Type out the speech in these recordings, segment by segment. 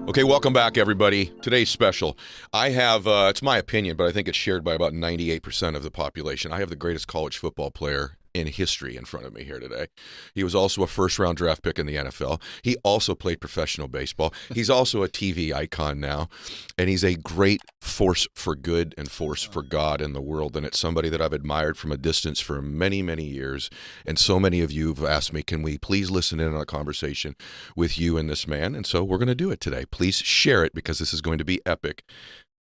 Okay, welcome back, everybody. Today's special. I have, it's my opinion, but I think it's shared by about 98% of the population. I have the greatest college football player in history in front of me here today. He was also a first-round draft pick in the NFL. He also played professional baseball. He's also a TV icon now, and he's a great force for good and force for God in the world, and it's somebody that I've admired from a distance for many, many years, and so many of you have asked me, can we please listen in on a conversation with you and this man, and so we're going to do it today. Please share it because this is going to be epic.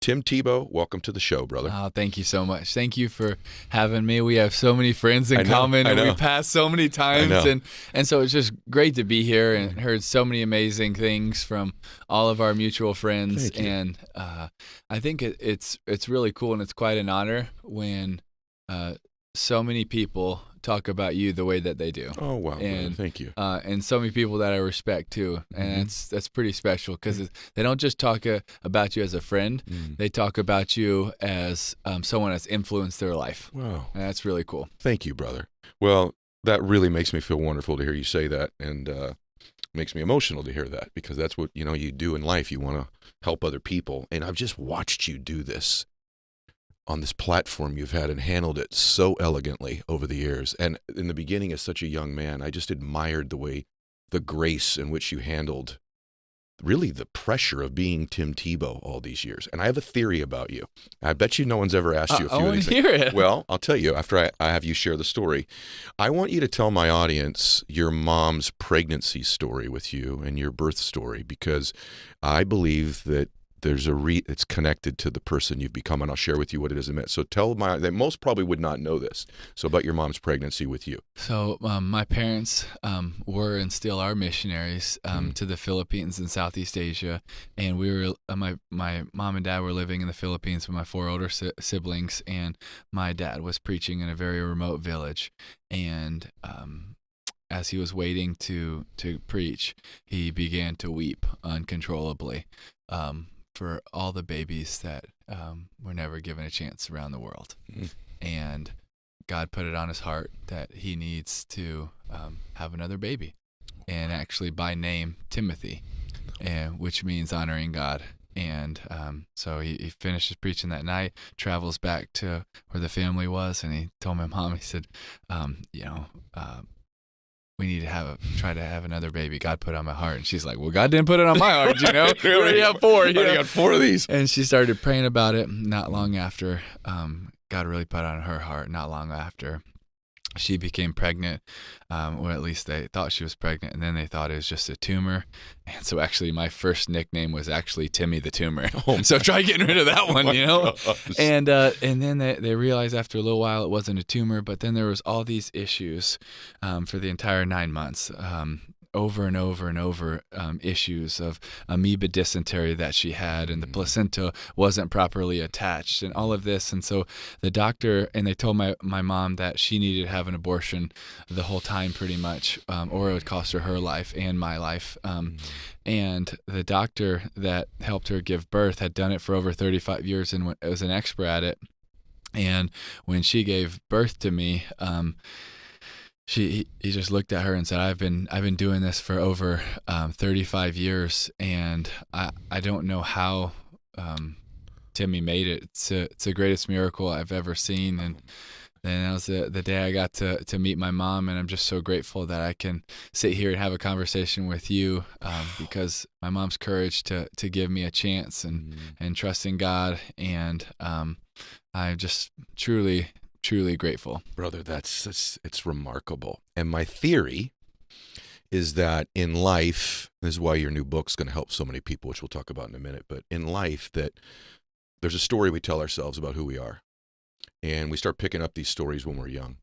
Tim Tebow, welcome to the show, brother. Oh, thank you so much. Thank you for having me. We have so many friends in common, and we passed so many times, and so it's just great to be here and heard so many amazing things from all of our mutual friends. And I think it's really cool, and it's quite an honor when so many people talk about you the way that they do. Oh, wow. And thank you. And so many people that I respect too. And that's pretty special because they don't just talk about you as a friend. They talk about you as someone that's influenced their life. Wow. And that's really cool. Thank you, brother. Well, that really makes me feel wonderful to hear you say that, and makes me emotional to hear that, because that's what, you do in life. You want to help other people. And I've just watched you do this on this platform you've had and handled it so elegantly over the years. And in the beginning, as such a young man, I just admired the grace in which you handled really the pressure of being Tim Tebow all these years. And I have a theory about you. I bet you no one's ever asked you a few of these things. I want to hear it. Well, I'll tell you after I have you share the story. I want you to tell my audience your mom's pregnancy story with you and your birth story, because I believe that there's it's connected to the person you've become, and I'll share with you what it is in a minute. So they most probably would not know this. So about your mom's pregnancy with you. So my parents were and still are missionaries to the Philippines and Southeast Asia, and we were my mom and dad were living in the Philippines with my four older siblings, and my dad was preaching in a very remote village, and as he was waiting to preach, he began to weep uncontrollably. For all the babies that were never given a chance around the world. And God put it on his heart that he needs to have another baby, and actually by name Timothy, which means honoring God. And so he finishes preaching that night, travels back to where the family was, and he told my mom, he said, we need to try to have another baby. God put it on my heart. And she's like, well, God didn't put it on my heart, We already have four. I got four of these. And she started praying about it. Not long after, God really put it on her heart. Not long after, she became pregnant, or at least they thought she was pregnant, and then they thought it was just a tumor. And so actually my first nickname was actually Timmy the Tumor. So try getting rid of that one, Gosh. And then they realized after a little while it wasn't a tumor, but then there was all these issues for the entire 9 months. Over and over and over issues of amoeba dysentery that she had, and the placenta wasn't properly attached, and all of this. And so the doctor, and they told my mom that she needed to have an abortion the whole time pretty much, or it would cost her life and my life. And the doctor that helped her give birth had done it for over 35 years and was an expert at it. And when she gave birth to me, he just looked at her and said, I've been doing this for over 35 years, and I don't know how Timmy made it. It's the greatest miracle I've ever seen. And then that was the day I got to meet my mom, and I'm just so grateful that I can sit here and have a conversation with you because my mom's courage to give me a chance and trusting God, and I'm just truly grateful. Brother, it's remarkable. And my theory is that in life, this is why your new book's going to help so many people, which we'll talk about in a minute, but in life, that there's a story we tell ourselves about who we are. And we start picking up these stories when we're young.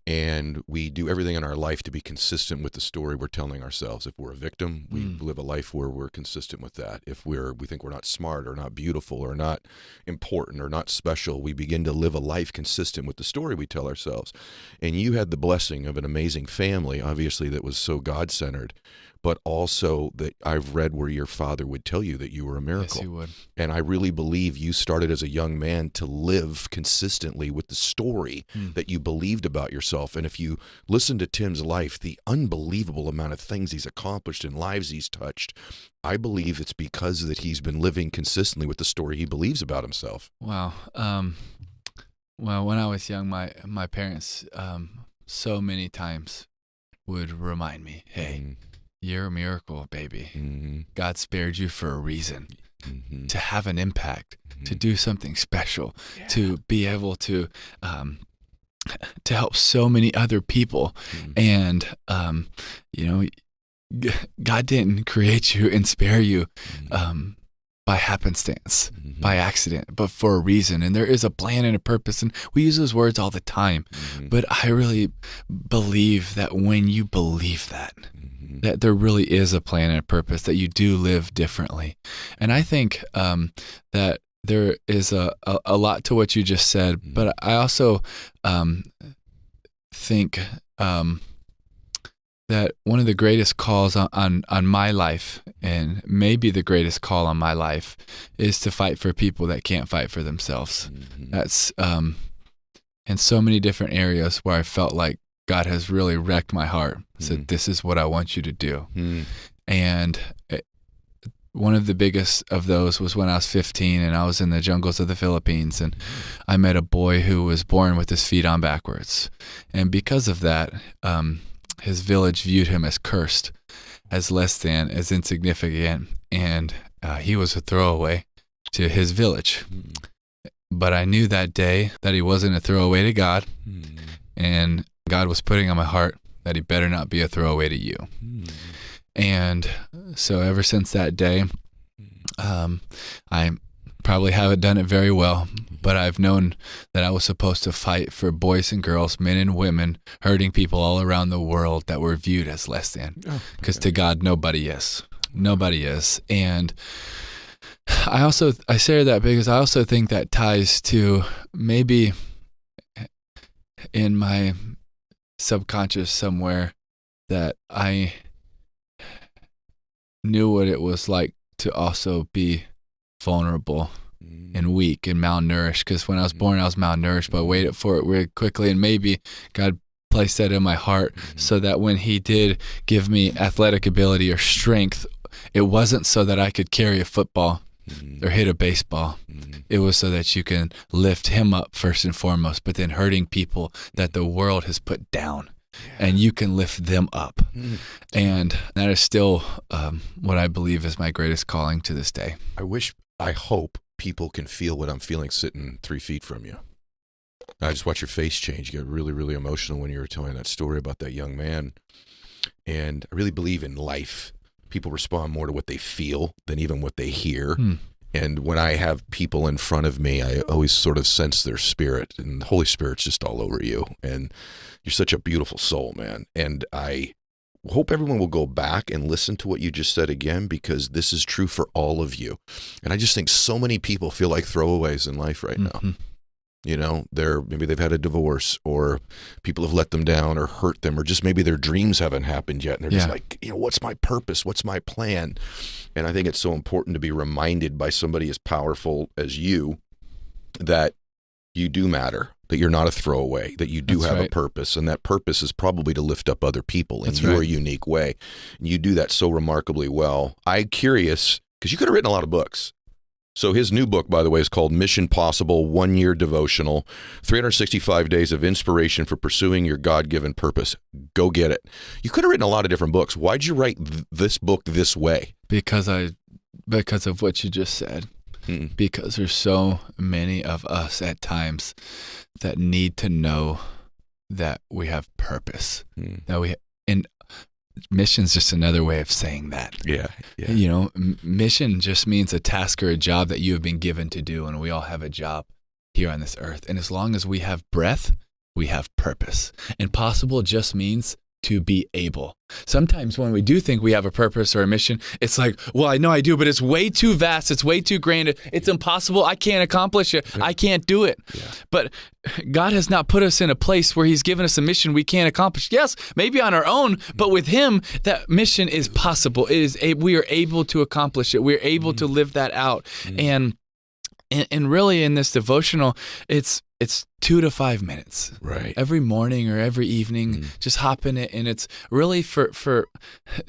And we do everything in our life to be consistent with the story we're telling ourselves. If we're a victim, we live a life where we're consistent with that. If we think we're not smart or not beautiful or not important or not special, we begin to live a life consistent with the story we tell ourselves. And you had the blessing of an amazing family, obviously, that was so God-centered, but also that I've read where your father would tell you that you were a miracle. Yes, he would. And I really believe you started as a young man to live consistently with the story that you believed about yourself himself. And if you listen to Tim's life, the unbelievable amount of things he's accomplished and lives he's touched, I believe it's because that he's been living consistently with the story he believes about himself. Wow. Well, when I was young, my parents so many times would remind me, hey, you're a miracle, baby. God spared you for a reason, to have an impact, to do something special, to be able to help so many other people. And, God didn't create you and spare you by happenstance, by accident, but for a reason. And there is a plan and a purpose. And we use those words all the time. But I really believe that when you believe that, that there really is a plan and a purpose, that you do live differently. And I think that there is a lot to what you just said, but I also think that one of the greatest calls on my life, and maybe the greatest call on my life, is to fight for people that can't fight for themselves. That's in so many different areas where I felt like God has really wrecked my heart. Said, this is what I want you to do. And one of the biggest of those was when I was 15 and I was in the jungles of the Philippines, and I met a boy who was born with his feet on backwards. And because of that, his village viewed him as cursed, as less than, as insignificant, and he was a throwaway to his village. But I knew that day that he wasn't a throwaway to God, and God was putting on my heart that he better not be a throwaway to you. And so ever since that day, I probably haven't done it very well, but I've known that I was supposed to fight for boys and girls, men and women, hurting people all around the world that were viewed as less than. Because to God, nobody is. Nobody is. And I share that because I also think that ties to maybe in my subconscious somewhere that I knew what it was like to also be vulnerable and weak and malnourished, because when I was born I was malnourished, but I waited for it really quickly, and maybe God placed that in my heart so that when he did give me athletic ability or strength, it wasn't so that I could carry a football or hit a baseball. It was so that you can lift him up first and foremost, but then hurting people that the world has put down, and you can lift them up. And that is still what I believe is my greatest calling to this day. I hope people can feel what I'm feeling sitting 3 feet from you. I just watch your face change. You get really, really emotional when you were telling that story about that young man. And I really believe in life, people respond more to what they feel than even what they hear. And when I have people in front of me, I always sort of sense their spirit, and the Holy Spirit's just all over you. And you're such a beautiful soul, man. And I hope everyone will go back and listen to what you just said again, because this is true for all of you. And I just think so many people feel like throwaways in life right now. You know, maybe they've had a divorce, or people have let them down or hurt them, or just maybe their dreams haven't happened yet. And they're just like, what's my purpose? What's my plan? And I think it's so important to be reminded by somebody as powerful as you that you do matter, that you're not a throwaway, that you do have a purpose. And that purpose is probably to lift up other people in your unique way. And you do that so remarkably well. I'm curious, because you could have written a lot of books. So his new book, by the way, is called Mission Possible, 1-Year Devotional, 365 Days of Inspiration for Pursuing Your God-Given Purpose. Go get it. You could have written a lot of different books. Why'd you write this book this way? Because of what you just said. Because there's so many of us at times that need to know that we have purpose. And mission's just another way of saying that. You know, mission just means a task or a job that you have been given to do, and we all have a job here on this earth. And as long as we have breath, we have purpose. And possible just means to be able. Sometimes when we do think we have a purpose or a mission, it's like, well, I know I do, but it's way too vast. It's way too grand. It's impossible. I can't accomplish it. I can't do it. But God has not put us in a place where he's given us a mission we can't accomplish. Yes, maybe on our own, but with him, that mission is possible. We are able to accomplish it. We're able to live that out. And And really in this devotional, it's 2 to 5 minutes. Right. Every morning or every evening, just hop in it. And it's really for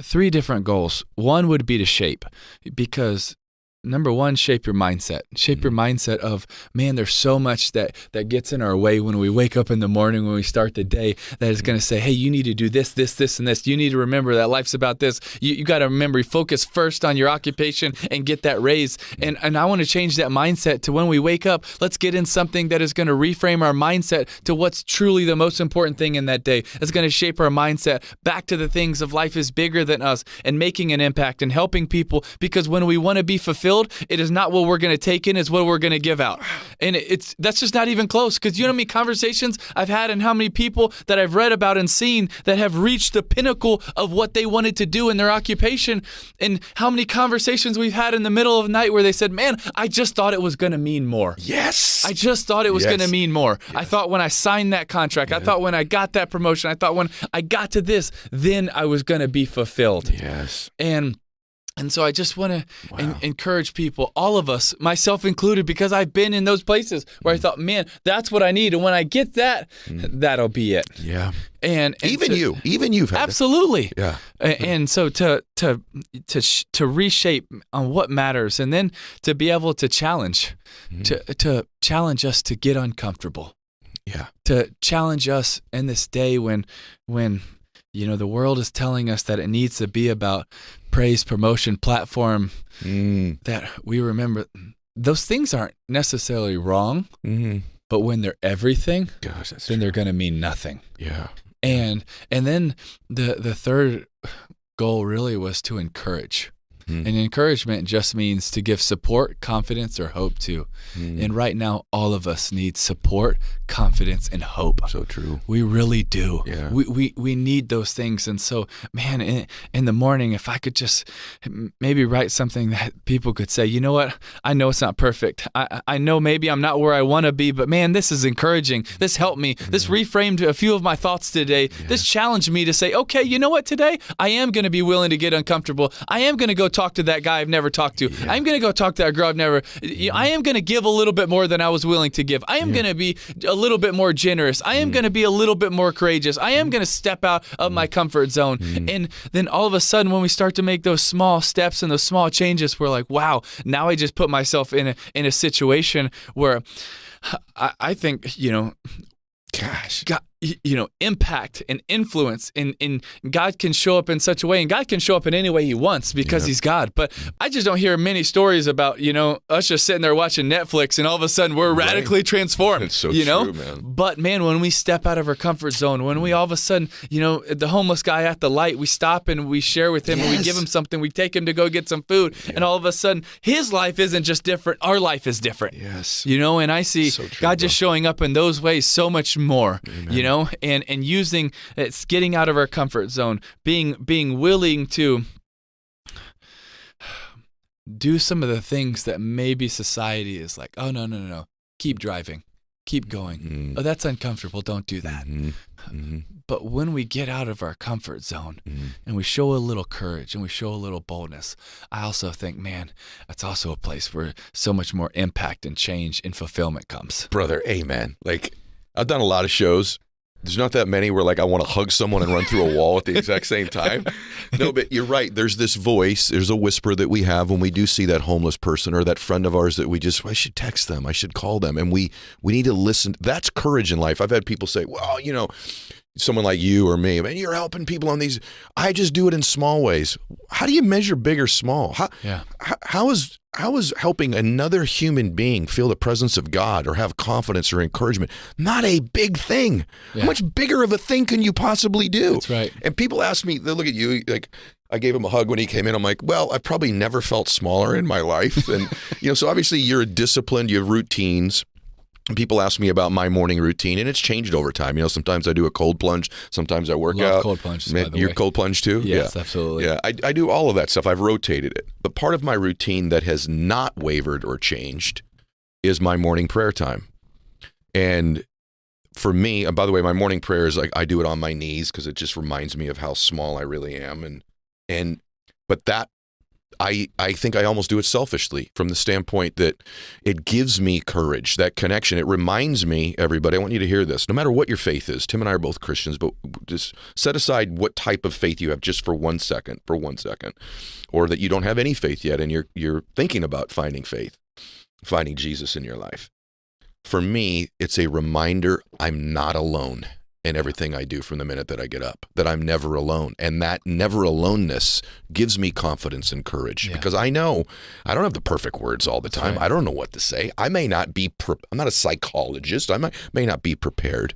3 different goals. One would be to shape, because number one, shape your mindset. Shape your mindset of, man, there's so much that gets in our way when we wake up in the morning, when we start the day, that is going to say, hey, you need to do this, this, this, and this. You need to remember that life's about this. You got to remember, focus first on your occupation and get that raise. And I want to change that mindset to when we wake up, let's get in something that is going to reframe our mindset to what's truly the most important thing in that day. It's going to shape our mindset back to the things of life is bigger than us and making an impact and helping people, because when we want to be fulfilled, it is not what we're going to take in, it's what we're going to give out. And that's just not even close, because you know how many conversations I've had and how many people that I've read about and seen that have reached the pinnacle of what they wanted to do in their occupation, and how many conversations we've had in the middle of the night where they said, man, I just thought it was going to mean more. Yes. I just thought it was going to mean more. Yes. I thought when I signed that contract, I thought when I got that promotion, I thought when I got to this, then I was going to be fulfilled. Yes. And so I just want to encourage people, all of us, myself included, because I've been in those places where I thought, man, that's what I need. And when I get that, that'll be it. Yeah. And even you've had absolutely. It. Yeah. And so to reshape on what matters, and then to be able to challenge, to challenge us to get uncomfortable. Yeah. To challenge us in this day when you know, the world is telling us that it needs to be about praise, promotion, platform, that we remember those things aren't necessarily wrong, but when they're everything, then they're going to mean nothing. Yeah. And then the third goal really was to encourage. And encouragement just means to give support, confidence, or hope to. And right now, all of us need support, confidence, and hope. So true. We really do. Yeah. We need those things. And so, man, in the morning, if I could just maybe write something that people could say, you know what? I know it's not perfect. I know maybe I'm not where I want to be, but man, this is encouraging. This helped me. This reframed a few of my thoughts today. Yeah. This challenged me to say, okay, you know what? Today, I am going to be willing to get uncomfortable. I am going to go talk to that guy I've never talked to. Yeah. I'm going to go talk to that girl I've never. I am going to give a little bit more than I was willing to give. I am going to be a little bit more generous. I am going to be a little bit more courageous. I am going to step out of my comfort zone. And then all of a sudden, when we start to make those small steps and those small changes, we're like, wow, now I just put myself in a situation where I think, you know, God, you know, impact and influence, and God can show up in such a way, and God can show up in any way He wants because He's God. But I just don't hear many stories about, you know, us just sitting there watching Netflix and all of a sudden we're radically transformed. It's so you know? true, man. But man, when we step out of our comfort zone, when we all of a sudden, you know, the homeless guy at the light, we stop and we share with him and we give him something, we take him to go get some food, and all of a sudden his life isn't just different, our life is different. Yes. You know, and I see so true, God just showing up in those ways so much more. Amen. You know, and using, it's getting out of our comfort zone, being willing to do some of the things that maybe society is like, oh, no, keep driving, keep going. Oh, that's uncomfortable, don't do that. But when we get out of our comfort zone and we show a little courage and we show a little boldness, I also think, man, that's also a place where so much more impact and change and fulfillment comes. Brother, amen. Like, I've done a lot of shows. There's not that many where like I want to hug someone and run through a wall at the exact same time. No, but you're right. There's this voice, there's a whisper that we have when we do see that homeless person or that friend of ours that we just, I should text them, I should call them. And we need to listen. That's courage in life. I've had people say, well, you know, someone like you or me, man, you're helping people on these. I just do it in small ways. How do you measure big or small? How is helping another human being feel the presence of God or have confidence or encouragement not a big thing? Yeah. How much bigger of a thing can you possibly do? That's right. And people ask me, they look at you like, I gave him a hug when he came in. I'm like, well, I've probably never felt smaller in my life. And, you know, so obviously you're disciplined, you have routines. People ask me about my morning routine, and it's changed over time. You know, sometimes I do a cold plunge, sometimes I work out. Cold plunge, by the You're way. cold plunge too? Yes, absolutely. Yeah, I do all of that stuff. I've rotated it. But part of my routine that has not wavered or changed is my morning prayer time. And for me, and by the way, my morning prayer is like I do it on my knees because it just reminds me of how small I really am. But that I think I almost do it selfishly from the standpoint that it gives me courage, that connection. It reminds me, everybody, I want you to hear this. No matter what your faith is, Tim and I are both Christians, but just set aside what type of faith you have just for 1 second, or that you don't have any faith yet and you're thinking about finding faith, finding Jesus in your life. For me, it's a reminder I'm not alone in everything I do from the minute that I get up, that I'm never alone. And that never aloneness gives me confidence and courage because I know I don't have the perfect words all the time. Right. I don't know what to say. I may not be, I'm not a psychologist. I may not be prepared,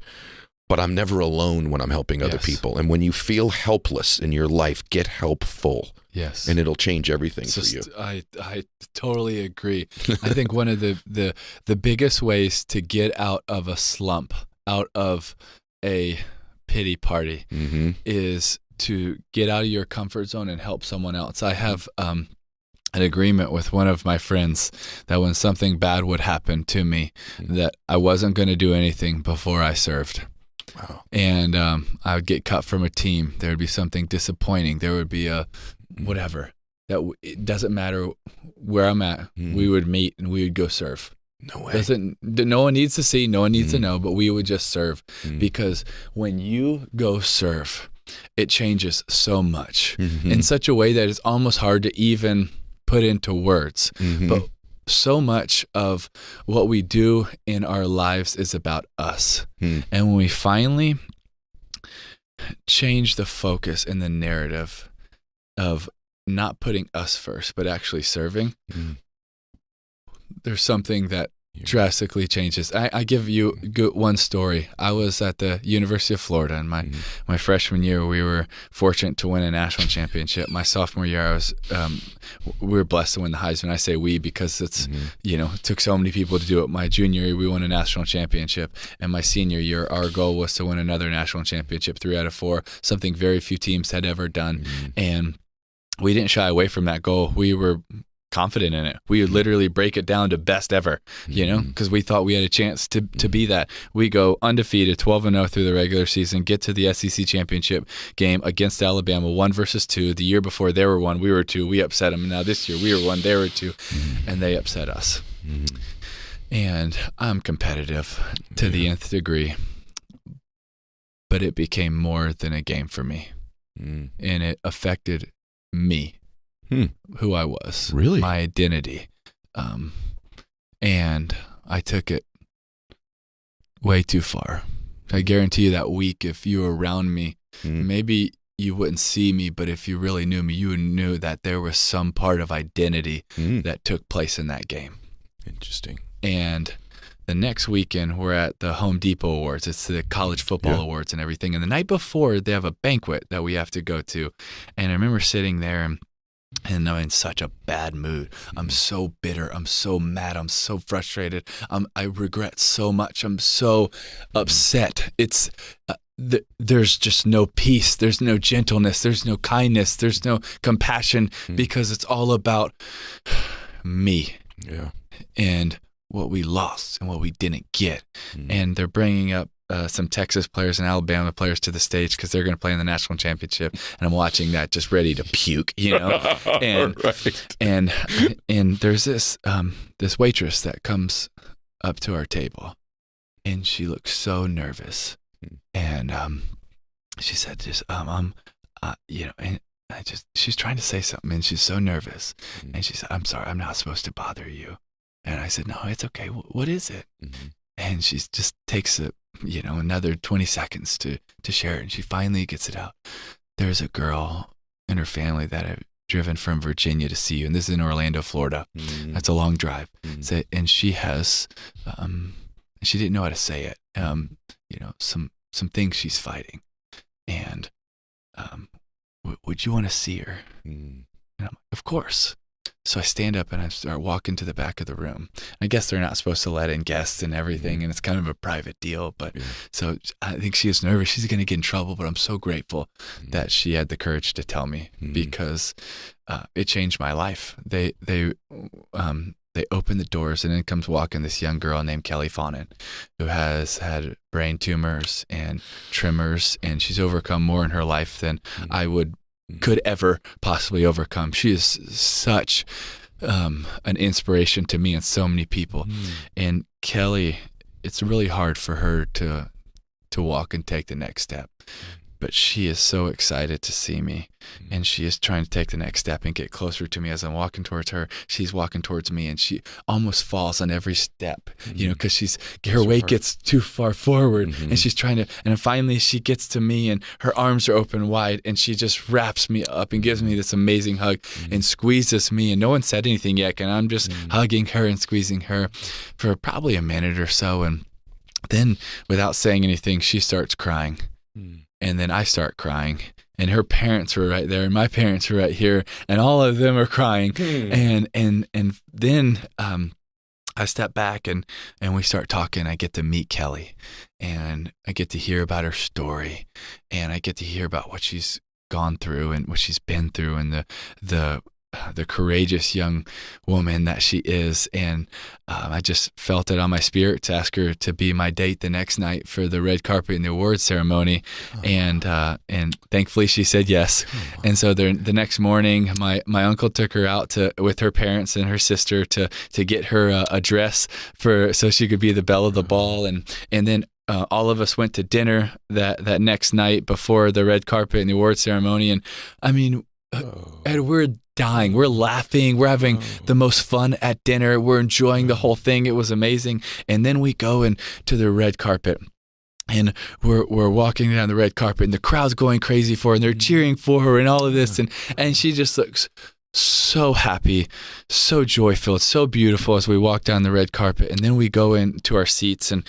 but I'm never alone when I'm helping other people. And when you feel helpless in your life, get helpful. Yes. And it'll change everything for you. I totally agree. I think one of the biggest ways to get out of a slump, out of a pity party, is to get out of your comfort zone and help someone else. I have an agreement with one of my friends that when something bad would happen to me, that I wasn't going to do anything before I served. Wow. And I would get cut from a team. There would be something disappointing. There would be a whatever. It doesn't matter where I'm at. We would meet and we would go serve. No way. No one needs to see, no one needs to know, but we would just serve. Because when you go serve, it changes so much in such a way that it's almost hard to even put into words. But so much of what we do in our lives is about us. And when we finally change the focus and the narrative of not putting us first, but actually serving, there's something that drastically changes. I give you one story. I was at the University of Florida in my freshman year. We were fortunate to win a national championship. My sophomore year, we were blessed to win the Heisman. I say we because it's it took so many people to do it. My junior year, we won a national championship, and my senior year, our goal was to win another national championship, 3 out of 4, something very few teams had ever done, and we didn't shy away from that goal. We were confident in it. We would literally break it down to best ever, because we thought we had a chance to be that. We go undefeated, 12-0 through the regular season, get to the SEC championship game against Alabama, 1-2. The year before they were 1, we were 2. We upset them. And now this year we were 1, they were 2, and they upset us. And I'm competitive to the nth degree, but it became more than a game for me, and it affected me. Who I was, really, my identity, and I took it way too far. I guarantee you that week, if you were around me, maybe you wouldn't see me, but if you really knew me, you knew that there was some part of identity that took place in that game. Interesting. And the next weekend, we're at the Home Depot Awards. It's the college football awards and everything. And the night before, they have a banquet that we have to go to. And I remember sitting there and I'm in such a bad mood. I'm so bitter. I'm so mad. I'm so frustrated. I regret so much. I'm so upset. It's there's just no peace. There's no gentleness. There's no kindness. There's no compassion because it's all about me. Yeah. And what we lost and what we didn't get. And they're bringing up some Texas players and Alabama players to the stage because they're going to play in the national championship, and I'm watching that just ready to puke, and and there's this waitress that comes up to our table, and she looks so nervous, and she said and she's trying to say something, and she's so nervous, and she said, "I'm sorry, I'm not supposed to bother you," and I said, "No, it's okay. What is it?" And she just takes another 20 seconds to share it. And she finally gets it out. There's a girl and her family that have driven from Virginia to see you. And this is in Orlando, Florida. That's a long drive. And she has, she didn't know how to say it. Some things she's fighting. And would you want to see her? And I'm like, of course. So I stand up and I start walking to the back of the room. I guess they're not supposed to let in guests and everything, and it's kind of a private deal. But so I think she is nervous. She's going to get in trouble, but I'm so grateful that she had the courage to tell me because it changed my life. They open the doors, and in comes walking this young girl named Kelly Fawnin, who has had brain tumors and tremors, and she's overcome more in her life than I would could ever possibly overcome. She is such an inspiration to me and so many people. And Kelly, it's really hard for her to walk and take the next step. But she is so excited to see me, and she is trying to take the next step and get closer to me as I'm walking towards her. She's walking towards me, and she almost falls on every step, because her weight gets too far forward, and she's trying to, and finally she gets to me, and her arms are open wide, and she just wraps me up and gives me this amazing hug and squeezes me, and no one said anything yet, and I'm just hugging her and squeezing her for probably a minute or so, and then without saying anything, she starts crying. And then I start crying, and her parents were right there, and my parents were right here, and all of them are crying. And then I step back and we start talking. I get to meet Kelly, and I get to hear about her story, and I get to hear about what she's gone through and what she's been through, and the courageous young woman that she is. And I just felt it on my spirit to ask her to be my date the next night for the red carpet and the awards ceremony. And thankfully she said yes. And so the next morning, my uncle took her out with her parents and her sister to get her a dress so she could be the belle of the ball. And then all of us went to dinner that next night before the red carpet and the awards ceremony. And I mean, and we're dying. We're laughing. We're having the most fun at dinner. We're enjoying the whole thing. It was amazing. And then we go into the red carpet, and we're walking down the red carpet, and the crowd's going crazy for her, and they're cheering for her and all of this. And she just looks so happy, so joy-filled, so beautiful as we walk down the red carpet. And then we go into our seats, and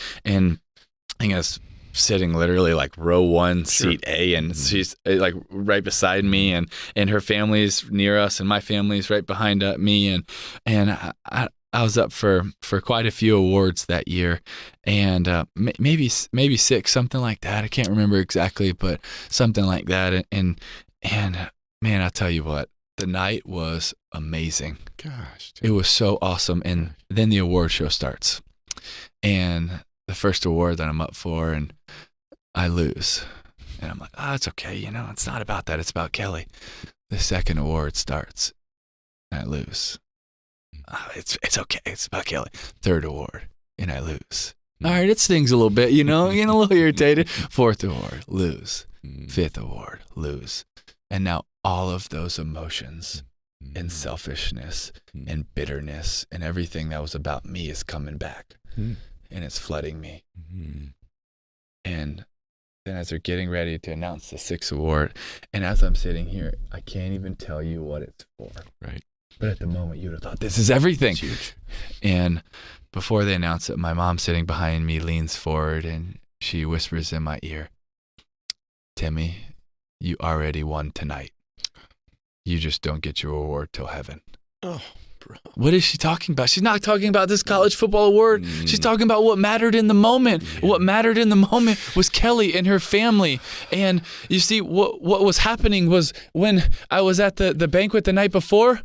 I guess sitting literally like row 1, seat A, and she's like right beside me, and her family's near us, and my family's right behind me, and I was up for quite a few awards that year, and maybe 6, something like that. I can't remember exactly, but something like that. And man, I'll tell you what, the night was amazing. Gosh, it was so awesome. And then the award show starts, and the first award that I'm up for, and I lose. And I'm like, it's okay. It's not about that. It's about Kelly. The second award starts, and I lose. It's okay. It's about Kelly. Third award, and I lose. All right, it stings a little bit, getting a little irritated. Fourth award, lose. Fifth award, lose. And now all of those emotions and selfishness and bitterness and everything that was about me is coming back. And it's flooding me. And then as they're getting ready to announce the 6th award, and as I'm sitting here, I can't even tell you what it's for. Right. But at the moment, you'd have thought, this is everything. It's huge. And before they announce it, my mom sitting behind me leans forward, and she whispers in my ear, Timmy, you already won tonight. You just don't get your award till heaven. Oh, bro. What is she talking about? She's not talking about this college football award. She's talking about what mattered in the moment. Yeah. What mattered in the moment was Kelly and her family. And you see, what was happening was when I was at the banquet the night before,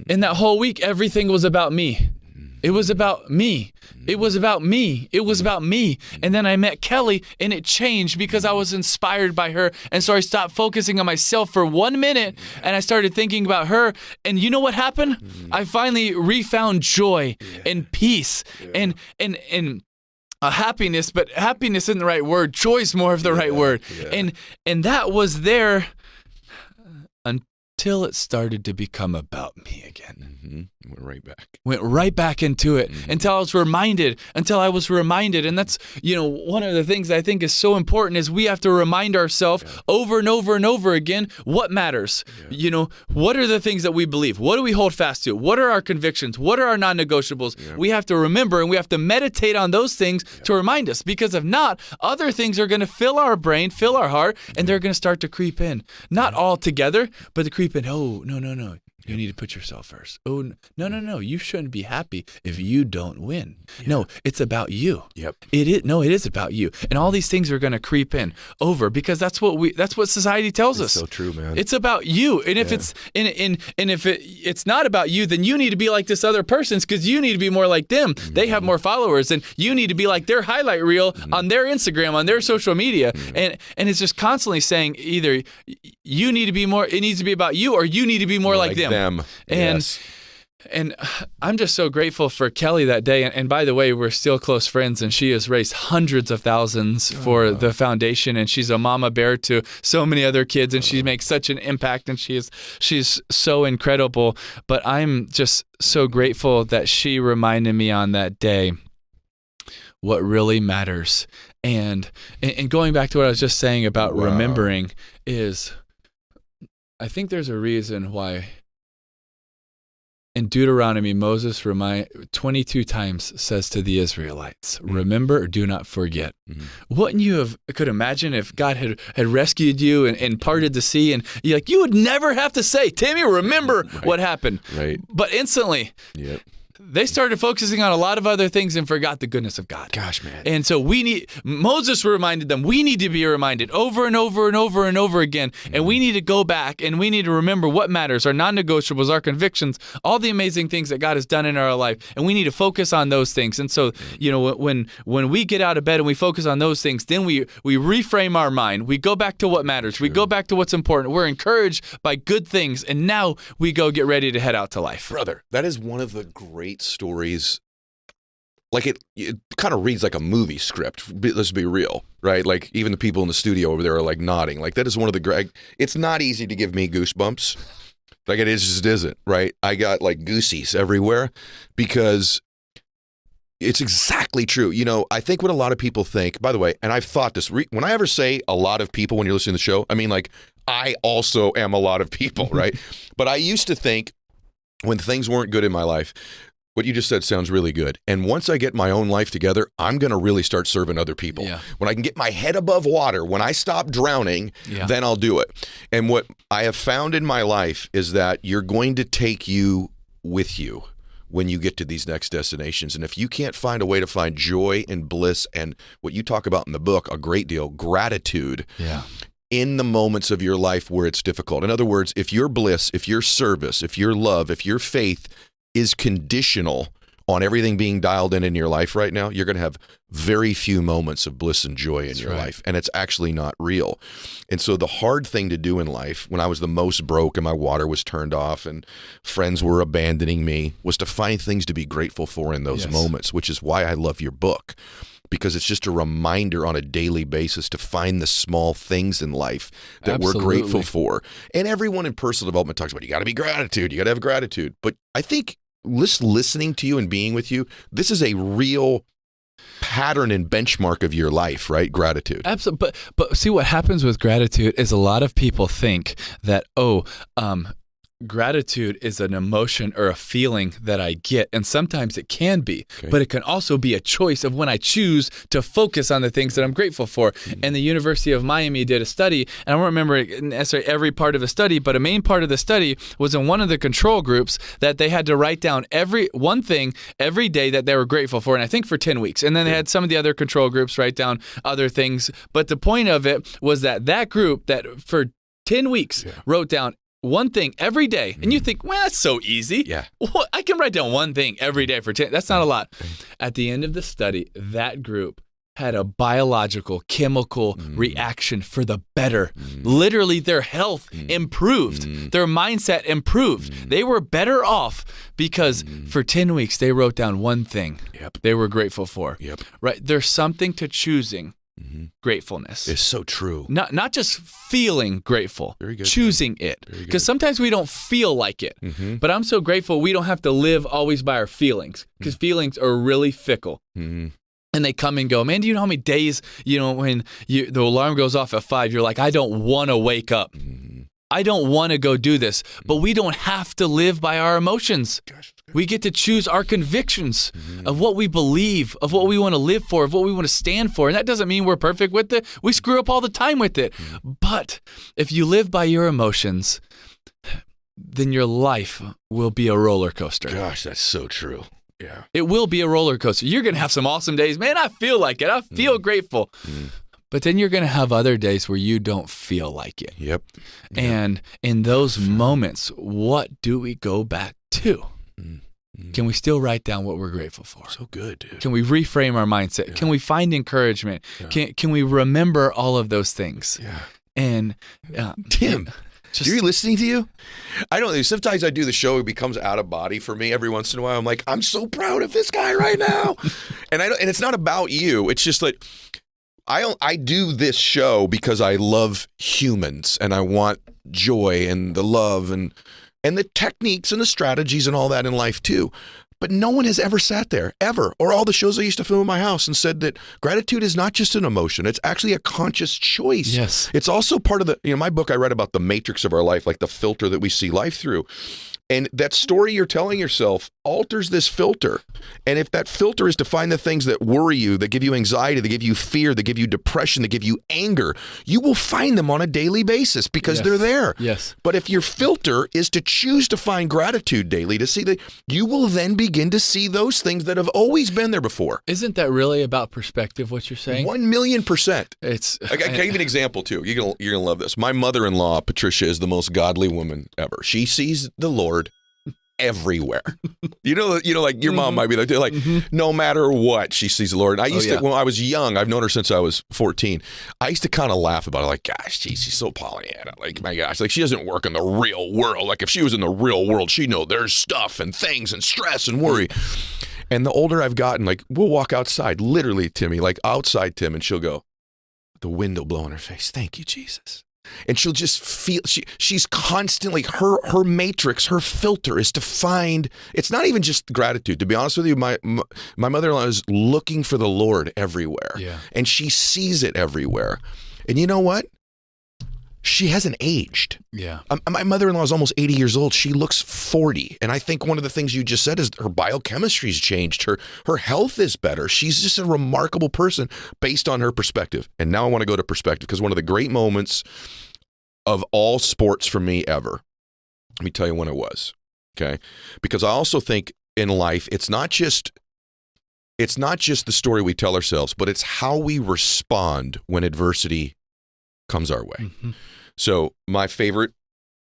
and that whole week, everything was about me. It was about me. It was about me. It was about me. And then I met Kelly, and it changed because I was inspired by her. And so I stopped focusing on myself for 1 minute, and I started thinking about her. And you know what happened? I finally refound joy and peace and happiness, but happiness isn't the right word. Joy is more of the right word. Yeah. And that was there until it started to become about me again. Went right back into it until I was reminded. And that's, one of the things I think is so important is we have to remind ourselves over and over and over again what matters. Yeah. What are the things that we believe? What do we hold fast to? What are our convictions? What are our non-negotiables? Yeah. We have to remember, and we have to meditate on those things to remind us, because if not, other things are going to fill our brain, fill our heart, and they're going to start to creep in. Not all together, but to creep creep in. Oh, no. You need to put yourself first. Oh, no. You shouldn't be happy if you don't win. Yeah. No, it's about you. Yep. It is about you. And all these things are going to creep in over because that's what society tells us. So true, man. It's about you. And if it's it's not about you, then you need to be like this other person's because you need to be more like them. Mm-hmm. They have more followers and you need to be like their highlight reel on their Instagram, on their social media. And it's just constantly saying either you need to be more, it needs to be about you, or you need to be more like them. And I'm just so grateful for Kelly that day. And by the way, we're still close friends, and she has raised hundreds of thousands for the foundation. And she's a mama bear to so many other kids, and she makes such an impact. And she's so incredible. But I'm just so grateful that she reminded me on that day what really matters. And going back to what I was just saying about remembering is, I think there's a reason why. In Deuteronomy, Moses 22 times says to the Israelites, remember or do not forget. Mm-hmm. Wouldn't you could imagine if God had rescued you and parted the sea, and you would never have to say, Timmy, remember what happened. Right. But instantly, they started focusing on a lot of other things and forgot the goodness of God. Gosh, man. And so Moses reminded them, we need to be reminded over and over and over and over again. And we need to go back and we need to remember what matters, our non-negotiables, our convictions, all the amazing things that God has done in our life. And we need to focus on those things. And so, when we get out of bed and we focus on those things, then we reframe our mind. We go back to what matters. True. We go back to what's important. We're encouraged by good things. And now we go get ready to head out to life. Brother, that is one of the great stories. Like it kind of reads like a movie script. Let's be real, right? Like even the people in the studio over there are like nodding. Like that is one of the great. It's not easy to give me goosebumps. Like it just isn't, right? I got like goosies everywhere because it's exactly true. I think what a lot of people think, by the way, and I've thought this, when I ever say a lot of people when you're listening to the show, I mean like I also am a lot of people, right? But I used to think when things weren't good in my life, what you just said sounds really good. And once I get my own life together, I'm going to really start serving other people. Yeah. When I can get my head above water, when I stop drowning, then I'll do it. And what I have found in my life is that you're going to take you with you when you get to these next destinations. And if you can't find a way to find joy and bliss and what you talk about in the book, a great deal, gratitude. Yeah. In the moments of your life where it's difficult. In other words, if your bliss, if your service, if your love, if your faith is conditional on everything being dialed in your life right now, you're going to have very few moments of bliss and joy in your life. And it's actually not real. And so the hard thing to do in life, when I was the most broke and my water was turned off and friends were abandoning me, was to find things to be grateful for in those moments, which is why I love your book. Because it's just a reminder on a daily basis to find the small things in life that we're grateful for. And everyone in personal development talks about, you got to be gratitude. You got to have gratitude. But I think listening to you and being with you, this is a real pattern and benchmark of your life, right? Gratitude. Absolutely. But see, what happens with gratitude is a lot of people think that, gratitude is an emotion or a feeling that I get, and sometimes it can be, but it can also be a choice of when I choose to focus on the things that I'm grateful for. And the University of Miami did a study, and I don't remember necessarily every part of the study, but a main part of the study was in one of the control groups that they had to write down one thing every day that they were grateful for, and I think for 10 weeks. And then they had some of the other control groups write down other things. But the point of it was that group that for 10 weeks wrote down one thing every day. And you think, well, that's so easy. Yeah. Well, I can write down one thing every day for 10. That's not a lot. At the end of the study, that group had a biological, chemical reaction for the better. Literally, their health improved. Their mindset improved. They were better off because for 10 weeks, they wrote down one thing they were grateful for. Right? There's something to choosing gratefulness. It's so true. Not just feeling grateful, choosing it. Because sometimes we don't feel like it. But I'm so grateful we don't have to live always by our feelings, because feelings are really fickle. And they come and go. Man, do you know how many days, when the alarm goes off at 5, you're like, I don't want to wake up. I don't want to go do this. But we don't have to live by our emotions. We get to choose our convictions of what we believe, of what we want to live for, of what we want to stand for. And that doesn't mean we're perfect with it. We screw up all the time with it. But if you live by your emotions, then your life will be a roller coaster. Gosh, that's so true. Yeah. It will be a roller coaster. You're going to have some awesome days. Man, I feel like it. I feel grateful. But then you're going to have other days where you don't feel like it. Yep. And in those moments, what do we go back to? Can we still write down what we're grateful for? So good, dude. Can we reframe our mindset? Yeah. Can we find encouragement? Yeah. Can we remember all of those things? Yeah. And Tim, are you listening to you? I don't know. Sometimes I do the show, it becomes out of body for me every once in a while. I'm like, I'm so proud of this guy right now. And it's not about you. It's just like, I do this show because I love humans and I want joy and the love and the techniques and the strategies and all that in life too. But no one has ever sat there, ever, or all the shows I used to film in my house and said that gratitude is not just an emotion. It's actually a conscious choice. Yes. It's also part of my book I read about the matrix of our life, like the filter that we see life through. And that story you're telling yourself alters this filter. And if that filter is to find the things that worry you, that give you anxiety, that give you fear, that give you depression, that give you anger, you will find them on a daily basis because they're there. Yes. But if your filter is to choose to find gratitude daily, to see that, you will then begin to see those things that have always been there before. Isn't that really about perspective, what you're saying? 1,000,000%. I can give you an example too. You're gonna love this. My mother-in-law, Patricia, is the most godly woman ever. She sees the Lord everywhere. You know, like your mom might be like, no matter what, she sees the Lord. And I used to, when I was young, I've known her since I was 14. I used to kind of laugh about it, like, gosh, geez, she's so Pollyanna. Like, my gosh, like she doesn't work in the real world. Like if she was in the real world, she'd know there's stuff and things and stress and worry. And the older I've gotten, like we'll walk outside, literally, Timmy, like outside Tim, and she'll go, the wind will blow in her face. Thank you, Jesus. And she'll just feel, she's constantly, her matrix, her filter is to find, it's not even just gratitude. To be honest with you, my mother-in-law is looking for the Lord everywhere. Yeah. And she sees it everywhere. And you know what? She hasn't aged. Yeah. My mother-in-law is almost 80 years old. She looks 40. And I think one of the things you just said is her biochemistry's changed. Her health is better. She's just a remarkable person based on her perspective. And now I want to go to perspective because one of the great moments of all sports for me ever, let me tell you when it was, okay? Because I also think in life, it's not just the story we tell ourselves, but it's how we respond when adversity comes our way. Mm-hmm. So my favorite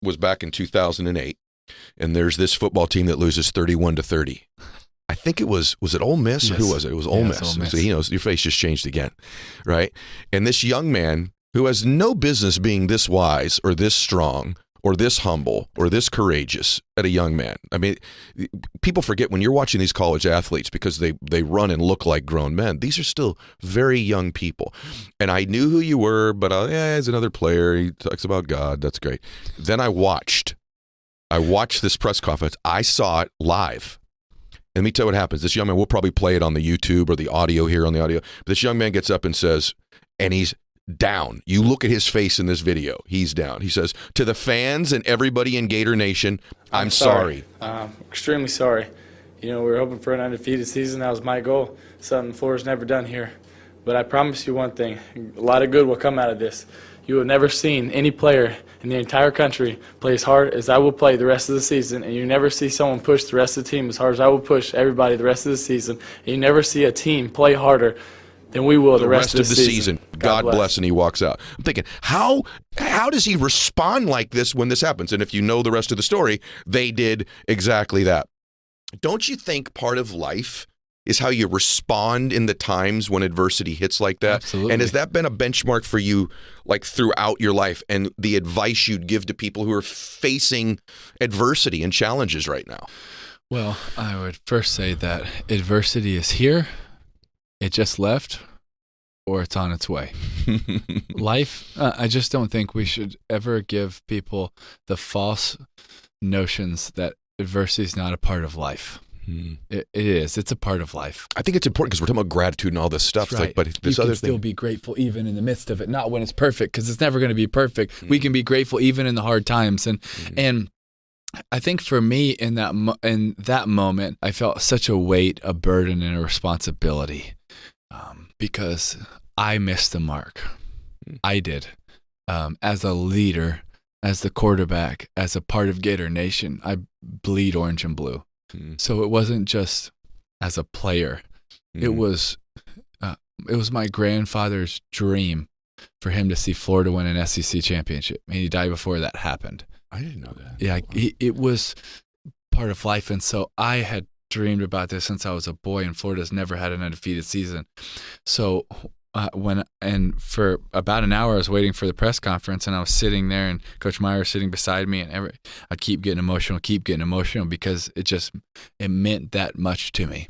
was back in 2008, and there's this football team that loses 31-30. I think it was it Ole Miss or who was it? It was Ole Miss. Ole Miss. So, your face just changed again, right? And this young man who has no business being this wise or this strong or this humble or this courageous at a young man. I mean, people forget when you're watching these college athletes because they run and look like grown men. These are still very young people. And I knew who you were, but he's another player. He talks about God. That's great. Then I watched this press conference. I saw it live. And let me tell you what happens. This young man, we'll probably play it on the YouTube or the audio here on the audio. But this young man gets up and says, and he's down. You look at his face in this video. He's down. He says, to the fans and everybody in Gator Nation, I'm sorry. Extremely sorry. We were hoping for an undefeated season. That was my goal. Something Florida's never done here. But I promise you one thing. A lot of good will come out of this. You have never seen any player in the entire country play as hard as I will play the rest of the season, and you never see someone push the rest of the team as hard as I will push everybody the rest of the season, and you never see a team play harder than we will the rest of the season. God bless. And he walks out. I'm thinking, how does he respond like this when this happens? And if you know the rest of the story, they did exactly that. Don't you think part of life is how you respond in the times when adversity hits like that? Absolutely. And has that been a benchmark for you, like throughout your life, and the advice you'd give to people who are facing adversity and challenges right now? Well, I would first say that adversity is here. It just left, or it's on its way. Life, I just don't think we should ever give people the false notions that adversity is not a part of life. It is. It's a part of life. I think it's important because we're talking about gratitude and all this stuff. Right. But this you other can still thing, be grateful even in the midst of it, not when it's perfect, because it's never going to be perfect. We can be grateful even in the hard times, and I think for me in that moment, I felt such a weight, a burden, and a responsibility. Because I missed the mark. I did. As a leader, as the quarterback, as a part of Gator Nation, I bleed orange and blue. So it wasn't just as a player. It was my grandfather's dream for him to see Florida win an SEC championship. And he died before that happened. I didn't know that. Yeah, it was part of life. And so I had dreamed about this since I was a boy, and Florida's never had an undefeated season. So for about an hour, I was waiting for the press conference, and I was sitting there, and Coach Meyer was sitting beside me, and I'd keep getting emotional because it meant that much to me.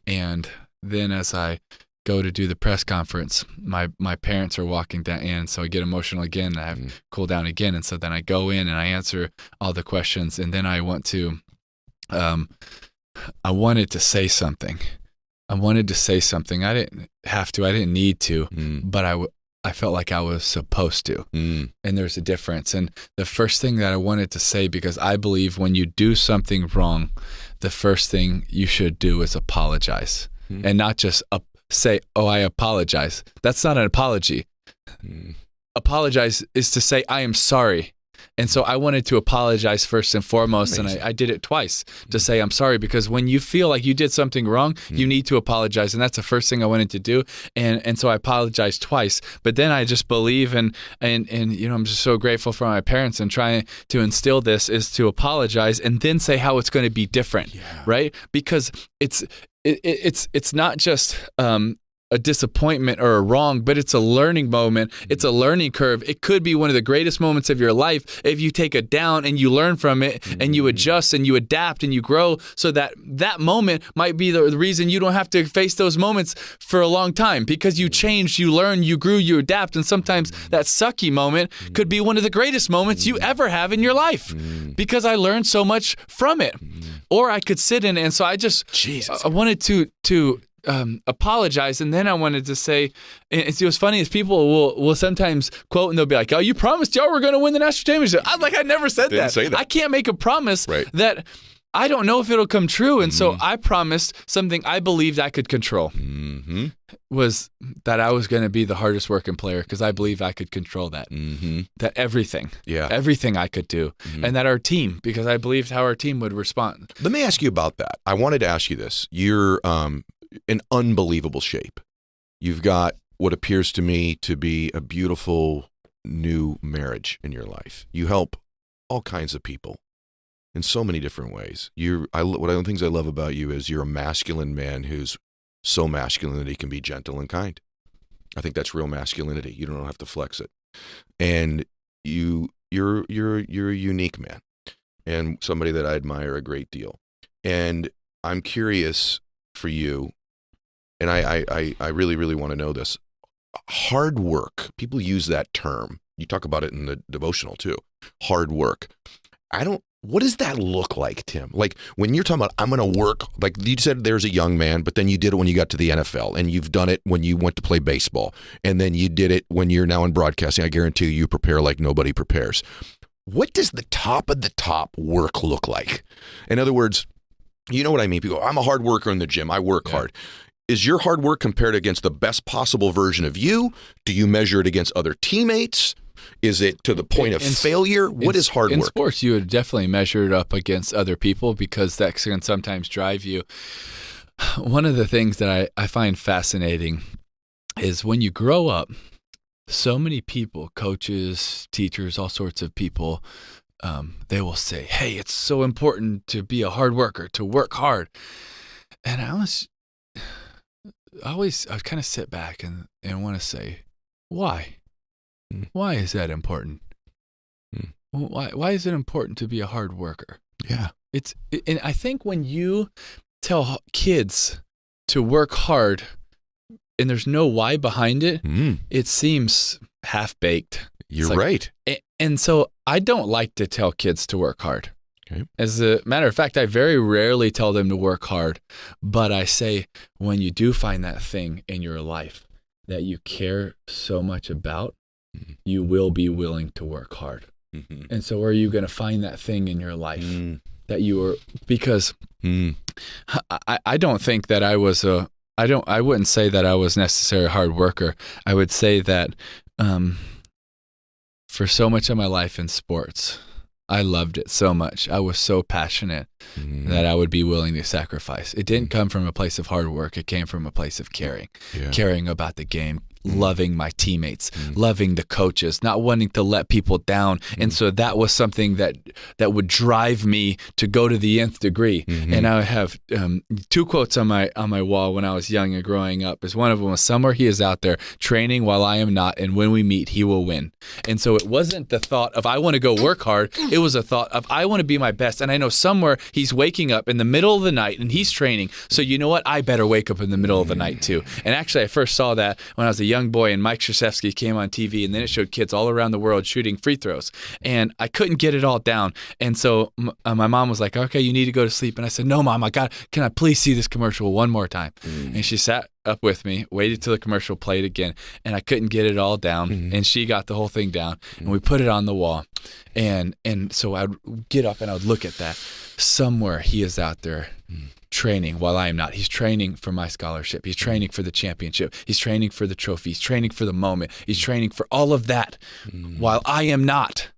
And then as I go to do the press conference, my parents are walking down in, so I get emotional again, and I have to cool down again, and so then I go in and I answer all the questions, and then I wanted to say something. I didn't have to. I didn't need to, but I felt like I was supposed to. And there's a difference. And the first thing that I wanted to say, because I believe when you do something wrong, the first thing you should do is apologize, and not just say, "Oh, I apologize." That's not an apology. Apologize is to say, "I am sorry." And so I wanted to apologize first and foremost, and I did it twice to say I'm sorry, because when you feel like you did something wrong, you need to apologize, and that's the first thing I wanted to do. And so I apologized twice. But then I just believe, and I'm just so grateful for my parents, and trying to instill this is to apologize and then say how it's going to be different, right? Because it's not just a disappointment or a wrong, but it's a learning moment. It's a learning curve. It could be one of the greatest moments of your life if you take it down and you learn from it and you adjust and you adapt and you grow, so that moment might be the reason you don't have to face those moments for a long time, because you changed, you learn, you grew, you adapt. And sometimes that sucky moment could be one of the greatest moments you ever have in your life, because I learned so much from it. Or I could sit in, and so I wanted to apologize, and then I wanted to say, and it was funny, is people will sometimes quote, and they'll be like, "Oh, you promised y'all were going to win the national championship." I was like, I never said that. Say that. I can't make a promise that I don't know if it'll come true. And so I promised something I believed I could control, was that I was going to be the hardest working player, because I believed I could control that, that everything I could do, and that our team, because I believed how our team would respond. Let me ask you about that. I wanted to ask you this. You're in unbelievable shape. You've got what appears to me to be a beautiful new marriage in your life. You help all kinds of people in so many different ways. One of the things I love about you is you're a masculine man who's so masculine that he can be gentle and kind. I think that's real masculinity. You don't have to flex it. And you're a unique man, and somebody that I admire a great deal. And I'm curious for you, and I really, really want to know this. Hard work. People use that term. You talk about it in the devotional too. Hard work. What does that look like, Tim? Like when you're talking about, I'm going to work, like you said, there's a young man, but then you did it when you got to the NFL, and you've done it when you went to play baseball, and then you did it when you're now in broadcasting. I guarantee you prepare like nobody prepares. What does the top of the top work look like? In other words, you know what I mean? People go, I'm a hard worker in the gym. I work hard. Is your hard work compared against the best possible version of you? Do you measure it against other teammates? Is it to the point of failure? What is hard work? In sports, you would definitely measure it up against other people, because that can sometimes drive you. One of the things that I find fascinating is when you grow up, so many people, coaches, teachers, all sorts of people, they will say, "Hey, it's so important to be a hard worker, to work hard." And I kind of sit back and want to say, why? Why is that important? Why is it important to be a hard worker? Yeah. And I think when you tell kids to work hard and there's no why behind it, it seems half-baked. You're right. And so I don't like to tell kids to work hard. Okay. As a matter of fact, I very rarely tell them to work hard, but I say, when you do find that thing in your life that you care so much about, you will be willing to work hard. And so are you going to find that thing in your life that you are, because I don't think that I was I wouldn't say that I was necessarily a hard worker. I would say that for so much of my life in sports. I loved it so much. I was so passionate that I would be willing to sacrifice. It didn't come from a place of hard work. It came from a place of caring about the game, loving my teammates, loving the coaches, not wanting to let people down. And so that was something that would drive me to go to the nth degree. And I have two quotes on my wall when I was young and growing up. Is one of them was, "Somewhere he is out there training while I am not, and when we meet, he will win." And so it wasn't the thought of I want to go work hard. It was a thought of I want to be my best. And I know somewhere he's waking up in the middle of the night and he's training. So you know what? I better wake up in the middle of the night too. And actually, I first saw that when I was a young boy and Mike Krzyzewski came on TV, and then it showed kids all around the world shooting free throws. And I couldn't get it all down. And so my mom was like, "Okay, you need to go to sleep." And I said, "No, Mom, can I please see this commercial one more time?" And she sat up with me, waited till the commercial played again, and I couldn't get it all down. And she got the whole thing down, and we put it on the wall. And so I'd get up and I would look at that. Somewhere he is out there training while I am not. He's training for my scholarship. He's training for the championship. He's training for the trophy. He's training for the moment. He's training for all of that while I am not.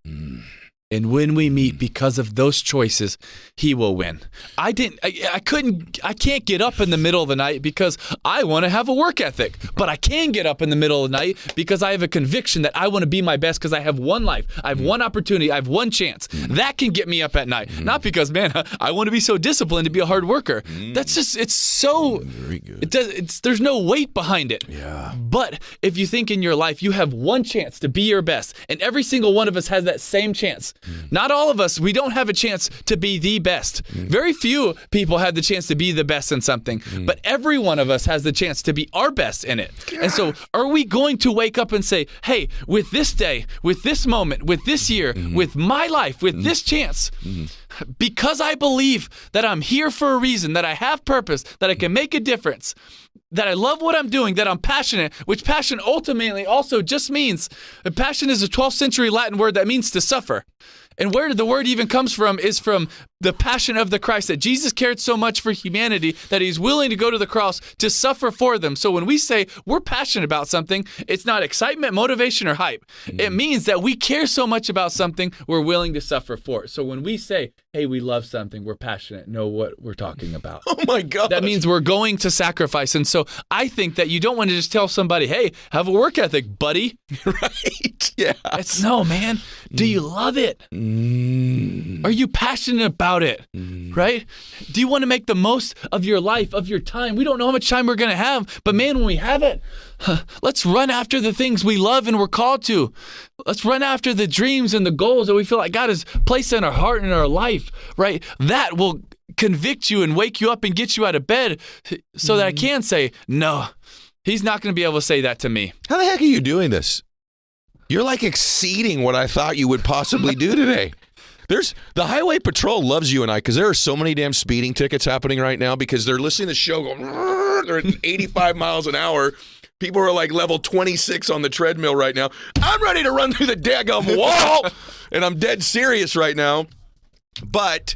And when we meet, because of those choices, he will win. I can't get up in the middle of the night because I want to have a work ethic, but I can get up in the middle of the night because I have a conviction that I want to be my best because I have one life. I have one opportunity. I have one chance. That can get me up at night. Not because, man, I want to be so disciplined to be a hard worker. That's just, it's so, very good. There's no weight behind it. Yeah. But if you think in your life, you have one chance to be your best, and every single one of us has that same chance. Not all of us, we don't have a chance to be the best. Very few people have the chance to be the best in something, but every one of us has the chance to be our best in it. And so are we going to wake up and say, hey, with this day, with this moment, with this year, with my life, with this chance, because I believe that I'm here for a reason, that I have purpose, that I can make a difference, that I love what I'm doing, that I'm passionate, which passion ultimately also just means, passion is a 12th century Latin word that means to suffer. And where the word even comes from is from the passion of the Christ, that Jesus cared so much for humanity that he's willing to go to the cross to suffer for them. So when we say we're passionate about something, it's not excitement, motivation, or hype. It means that we care so much about something, we're willing to suffer for it. So when we say, hey, we love something, we're passionate, know what we're talking about. Oh my God. That means we're going to sacrifice. And so I think that you don't want to just tell somebody, hey, have a work ethic, buddy. Right. Yeah. It's no, man. Do you love it? Are you passionate about it? Right? Do you want to make the most of your life, of your time? We don't know how much time we're going to have, but man, when we have it, let's run after the things we love and we're called to. Let's run after the dreams and the goals that we feel like God has placed in our heart and in our life, right? That will convict you and wake you up and get you out of bed so that I can say, no, he's not going to be able to say that to me. How the heck are you doing this? You're like exceeding what I thought you would possibly do today. The Highway Patrol loves you and I because there are so many damn speeding tickets happening right now because they're listening to the show going, they're at 85 miles an hour. People are like level 26 on the treadmill right now. I'm ready to run through the daggum wall, and I'm dead serious right now. But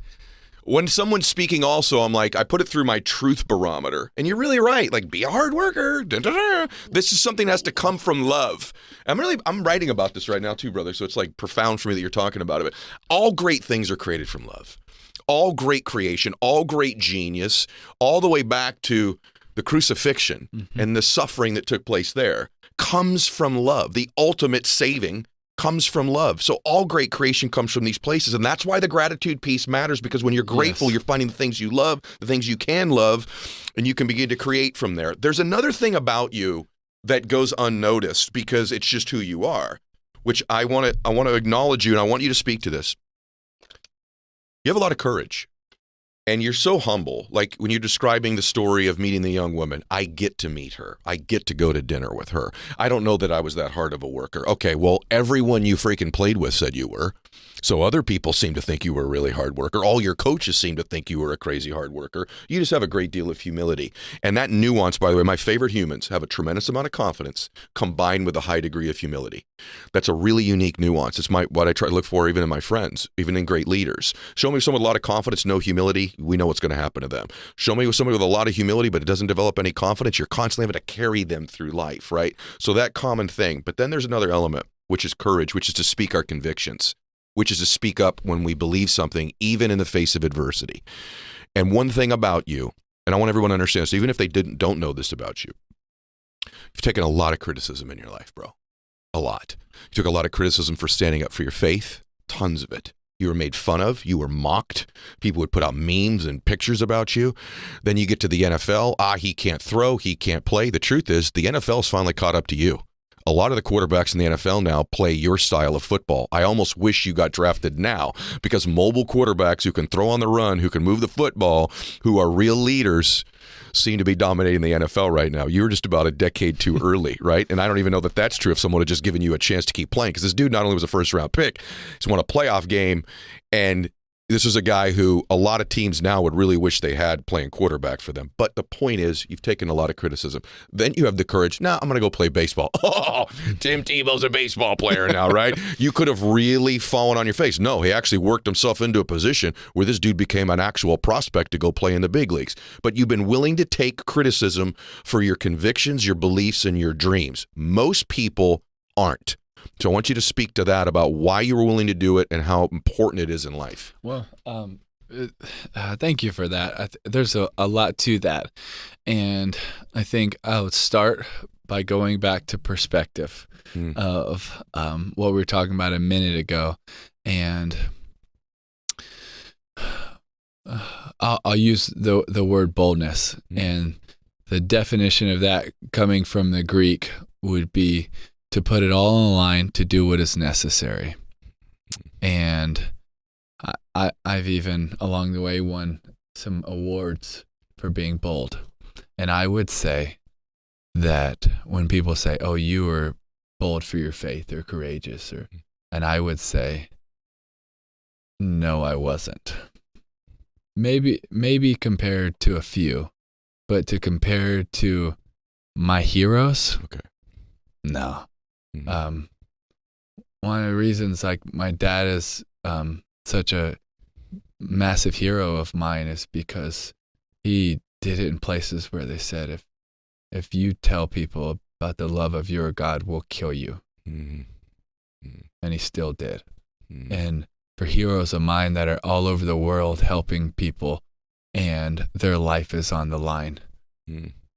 when someone's speaking also, I'm like, I put it through my truth barometer. And you're really right. Like, be a hard worker. Da, da, da. This is something that has to come from love. I'm writing about this right now too, brother. So it's like profound for me that you're talking about it. All great things are created from love. All great creation, all great genius, all the way back to the crucifixion and the suffering that took place there comes from love. The ultimate saving comes from love. So all great creation comes from these places. And that's why the gratitude piece matters, because when you're grateful, you're finding the things you love, the things you can love, and you can begin to create from there. There's another thing about you that goes unnoticed because it's just who you are, which I want to acknowledge you, and I want you to speak to this. You have a lot of courage. And you're so humble. Like when you're describing the story of meeting the young woman, I get to meet her. I get to go to dinner with her. I don't know that I was that hard of a worker. Okay, well, everyone you freaking played with said you were. So other people seem to think you were a really hard worker. All your coaches seem to think you were a crazy hard worker. You just have a great deal of humility. And that nuance, by the way, my favorite humans have a tremendous amount of confidence combined with a high degree of humility. That's a really unique nuance. It's what I try to look for even in my friends, even in great leaders. Show me someone with a lot of confidence, no humility, we know what's going to happen to them. Show me somebody with a lot of humility, but it doesn't develop any confidence, you're constantly having to carry them through life, right? So that common thing. But then there's another element. which is courage, which is to speak our convictions, which is to speak up when we believe something, even in the face of adversity. And one thing about you, and I want everyone to understand this, even if they don't know this about you, you've taken a lot of criticism in your life, bro. A lot. You took a lot of criticism for standing up for your faith, tons of it. You were made fun of. You were mocked. People would put out memes and pictures about you. Then you get to the NFL. He can't throw. He can't play. The truth is the NFL's finally caught up to you. A lot of the quarterbacks in the NFL now play your style of football. I almost wish you got drafted now, because mobile quarterbacks who can throw on the run, who can move the football, who are real leaders, seem to be dominating the NFL right now. You were just about a decade too early, right? And I don't even know that that's true if someone had just given you a chance to keep playing, because this dude not only was a first-round pick, he's won a playoff game, and this is a guy who a lot of teams now would really wish they had playing quarterback for them. But the point is, you've taken a lot of criticism. Then you have the courage, I'm going to go play baseball. Oh, Tim Tebow's a baseball player now, right? You could have really fallen on your face. No, he actually worked himself into a position where this dude became an actual prospect to go play in the big leagues. But you've been willing to take criticism for your convictions, your beliefs, and your dreams. Most people aren't. So I want you to speak to that, about why you were willing to do it and how important it is in life. Well, thank you for that. There's a lot to that. And I think I would start by going back to perspective of what we were talking about a minute ago. And I'll use the word boldness. And the definition of that, coming from the Greek, would be to put it all on the line, to do what is necessary. And I've even along the way won some awards for being bold. And I would say that when people say, oh, you were bold for your faith or courageous, and I would say, no, I wasn't. Maybe compared to a few, but to compare to my heroes, no. One of the reasons, like, my dad is such a massive hero of mine is because he did it in places where they said, if you tell people about the love of your God, we'll kill you. And he still did. And for heroes of mine that are all over the world helping people and their life is on the line,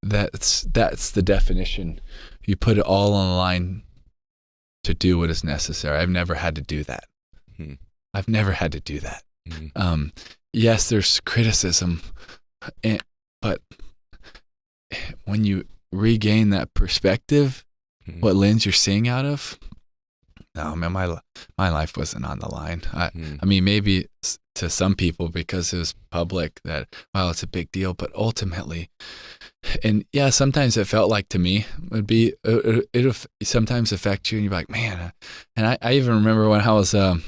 that's the definition. You put it all on the line to do what is necessary. I've never had to do that. I've never had to do that. Yes, there's criticism, but when you regain that perspective, what lens you're seeing out of, no, man, my life wasn't on the line. I mean, maybe to some people because it was public that, wow, it's a big deal, but ultimately, and yeah, sometimes it felt like to me it'll sometimes affect you, and you're like, man. And I even remember when I was a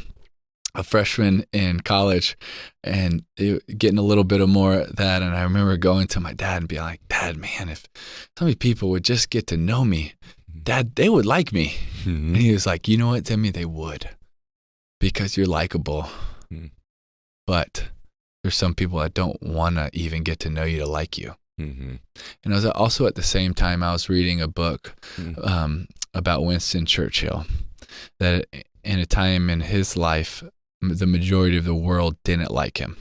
freshman in college, and getting a little bit of more of that, and I remember going to my dad and being like, Dad, man, if so many people would just get to know me, Dad, they would like me. And he was like, you know what, Timmy, they would, because you're likable. But there's some people that don't want to even get to know you to like you. And I was also, at the same time, I was reading a book about Winston Churchill, that in a time in his life, the majority of the world didn't like him.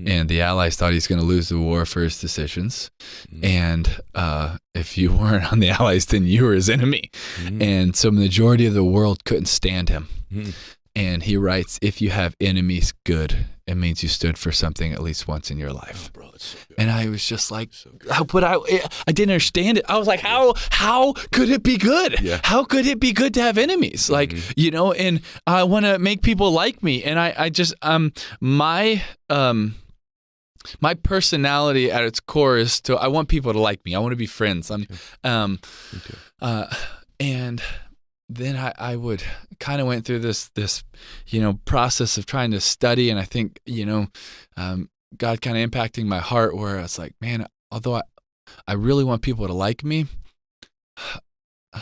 And the Allies thought he's going to lose the war for his decisions. And if you weren't on the Allies, then you were his enemy. And so the majority of the world couldn't stand him. And he writes, if you have enemies, good. It means you stood for something at least once in your life. Oh, bro, that's so good. And I was just like, but I didn't understand it. I was like, how could it be good? Yeah. How could it be good to have enemies? Like, you know, and I want to make people like me. And I just, my personality at its core is I want people to like me. I want to be friends. And then I would kind of went through this, you know, process of trying to study. And I think, you know, God kind of impacting my heart, where I was like, man, although I really want people to like me, I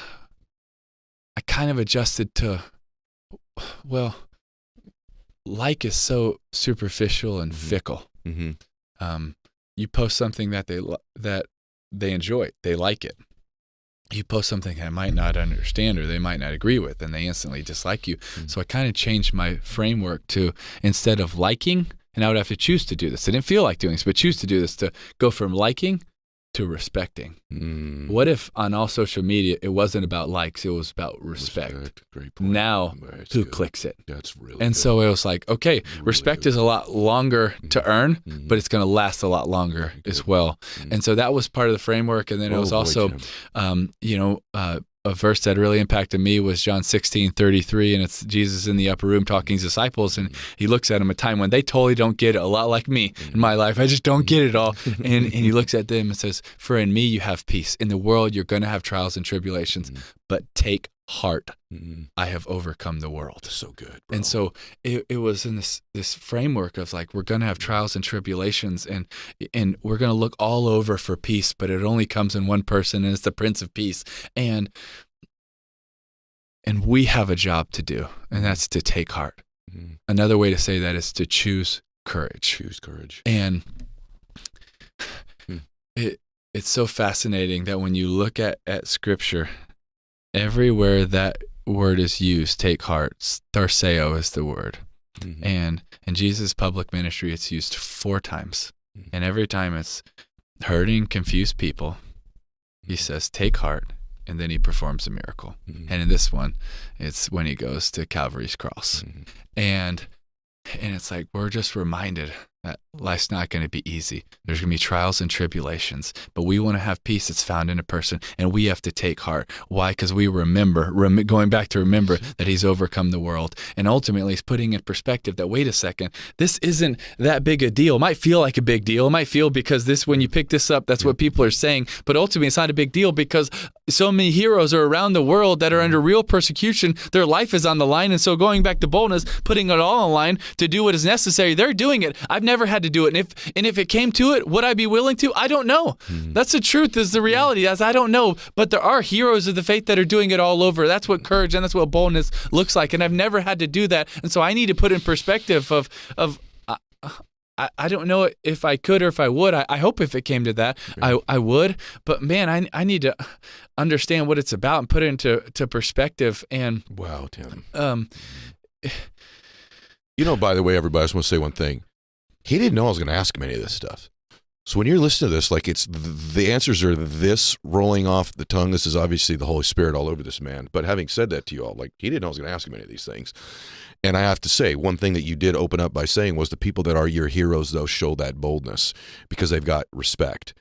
kind of adjusted to, well, like is so superficial and fickle. You post something that they enjoy, they like it. you post something I might not understand or they might not agree with, and they instantly dislike you. So I kind of changed my framework to, instead of liking, and I would have to choose to do this. I didn't feel like doing this, but choose to do this, to go from liking to respecting. What if on all social media it wasn't about likes, it was about respect? Great point. Now, That's who good. clicks it? That's really And good. so it was like, okay, respect is a lot longer to earn, but it's going to last a lot longer as well. And so that was part of the framework. And then it was also, a verse that really impacted me was John 16:33, and it's Jesus in the upper room talking to his disciples, and he looks at them a time when they totally don't get it, a lot like me in my life. I just don't get it all. And he looks at them and says, "For in me you have peace. In the world you're going to have trials and tribulations, but take heart. I have overcome the world." So good, bro. And so it was in this framework of like, we're going to have trials and tribulations, and we're going to look all over for peace, but it only comes in one person, and it's the Prince of Peace. And we have a job to do, and that's to take heart. Another way to say that is to choose courage. Choose courage. And it's so fascinating that when you look at Scripture, everywhere that word is used, take heart, tharseo is the word. And in Jesus' public ministry, it's used 4 times. And every time it's hurting, confused people, he says, take heart. And then he performs a miracle. And in this one, it's when he goes to Calvary's cross. And it's like, we're just reminded that life's not going to be easy. There's going to be trials and tribulations, but we want to have peace that's found in a person, and we have to take heart. Why? Because we remember that he's overcome the world. And ultimately, he's putting in perspective that, wait a second, this isn't that big a deal. It might feel like a big deal. It might feel because when you pick this up, that's what people are saying. But ultimately, it's not a big deal because so many heroes are around the world that are under real persecution. Their life is on the line. And so going back to boldness, putting it all on the line to do what is necessary, they're doing it. I've never had to do it. And if it came to it, would I be willing to? I don't know. That's the truth, is the reality. I don't know. But there are heroes of the faith that are doing it all over. That's what courage and that's what boldness looks like. And I've never had to do that. And so I need to put in perspective of I don't know if I could or if I would. I hope if it came to that, I would. But man, I need to understand what it's about and put it into perspective. And wow, Tim. By the way, everybody, I just want to say one thing. He didn't know I was going to ask him any of this stuff. So when you're listening to this, like, it's the answers are this rolling off the tongue. This is obviously the Holy Spirit all over this man. But having said that to you all, like, he didn't know I was going to ask him any of these things. And I have to say, one thing that you did open up by saying was the people that are your heroes, though, show that boldness because they've got respect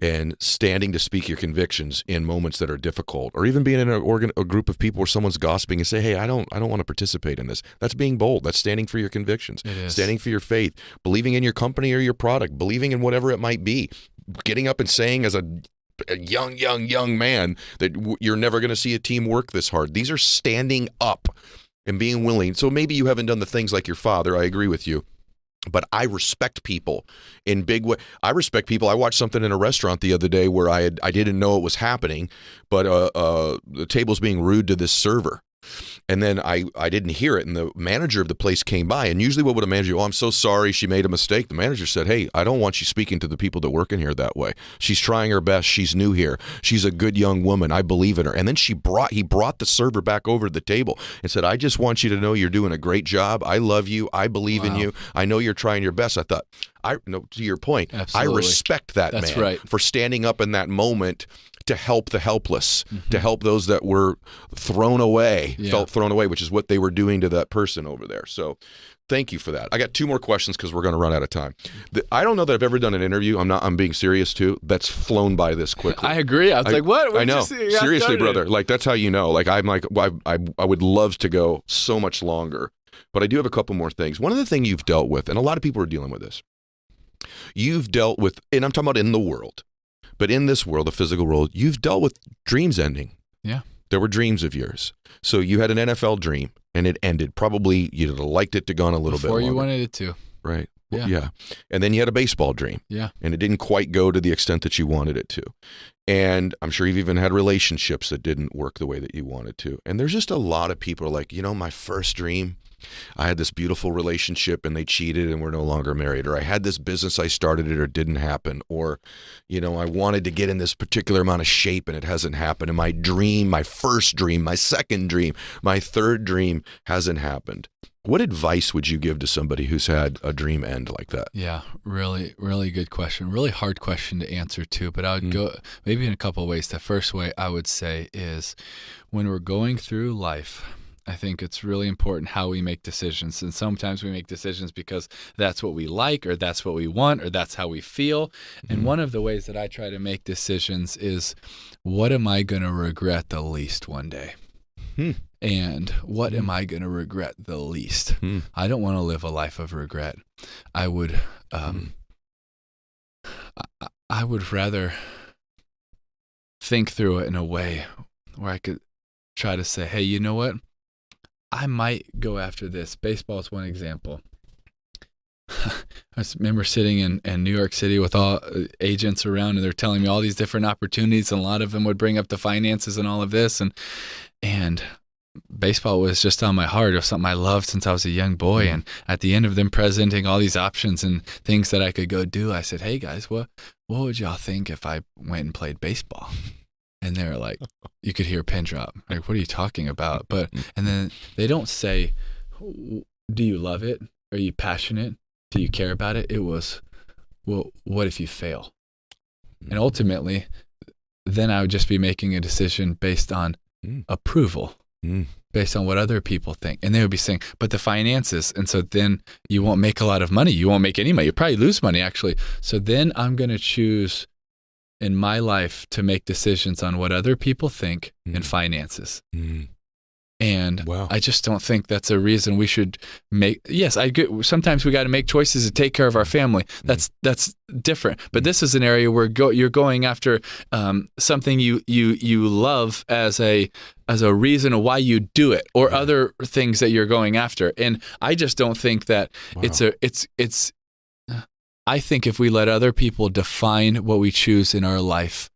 and standing to speak your convictions in moments that are difficult, or even being in a group of people where someone's gossiping and say, hey, I don't want to participate in this. That's being bold. That's standing for your convictions, standing for your faith, believing in your company or your product, believing in whatever it might be, getting up and saying as a young man that you're never going to see a team work this hard. These are standing up and being willing. So maybe you haven't done the things like your father. I agree with you. But I respect people in big way. I respect people. I watched something in a restaurant the other day where I didn't know it was happening, but the table's being rude to this server. And then I didn't hear it, and the manager of the place came by. And usually what would a manager do? Oh, I'm so sorry, she made a mistake. The manager said, hey, I don't want you speaking to the people that work in here that way. She's trying her best. She's new here. She's a good young woman. I believe in her. And then he brought the server back over to the table and said, I just want you to know you're doing a great job. I love you. I believe in you. I know you're trying your best. I thought, to your point, absolutely. I respect that That's man right. for standing up in that moment to help the helpless, to help those that were thrown away, felt thrown away, which is what they were doing to that person over there. So thank you for that. I got 2 more questions because we're going to run out of time. I don't know that I've ever done an interview. I'm being serious too. That's flown by this quickly. I agree. I was like, what? I know. Seriously, brother. Like, that's how you know. Like, I'm like, I would love to go so much longer, but I do have a couple more things. One of the things you've dealt with, and a lot of people are dealing with this, you've dealt with, and I'm talking about in the world, but in this world, the physical world, you've dealt with dreams ending. Yeah. There were dreams of yours. So you had an NFL dream and it ended. Probably you'd have liked it to go on a little bit longer. Before you wanted it to. Right. Yeah. Yeah. And then you had a baseball dream. Yeah. And it didn't quite go to the extent that you wanted it to. And I'm sure you've even had relationships that didn't work the way that you wanted to. And there's just a lot of people are like, my first dream, I had this beautiful relationship and they cheated and we're no longer married. Or I had this business, I started it or it didn't happen. Or, I wanted to get in this particular amount of shape and it hasn't happened. And my dream, my first dream, my second dream, my third dream hasn't happened. What advice would you give to somebody who's had a dream end like that? Yeah, really, really good question. Really hard question to answer too, but I would go maybe in a couple of ways. The first way I would say is when we're going through life, I think it's really important how we make decisions. And sometimes we make decisions because that's what we like or that's what we want or that's how we feel. And one of the ways that I try to make decisions is, what am I going to regret the least one day? And what am I going to regret the least? I don't want to live a life of regret. I would I would rather think through it in a way where I could try to say, hey, you know what? I might go after this. Baseball is one example. I remember sitting in New York City with all agents around, and they're telling me all these different opportunities, and a lot of them would bring up the finances and all of this. And baseball was just on my heart. It was something I loved since I was a young boy. And at the end of them presenting all these options and things that I could go do, I said, hey guys, what would y'all think if I went and played baseball? And they were like, you could hear a pin drop. Like, what are you talking about? And then they don't say, do you love it? Are you passionate? Do you care about it? It was, well, what if you fail? And ultimately, then I would just be making a decision based on approval, based on what other people think. And they would be saying, but the finances. And so then you won't make a lot of money. You won't make any money. You'll probably lose money, actually. So then I'm going to choose in my life to make decisions on what other people think and finances. And Wow. I just don't think that's a reason we should make. Yes, I get, sometimes we got to make choices to take care of our family. That's different. But this is an area where you're going after something you love as a reason why you do it, or other things that you're going after. And I just don't think that it's. I think if we let other people define what we choose in our life,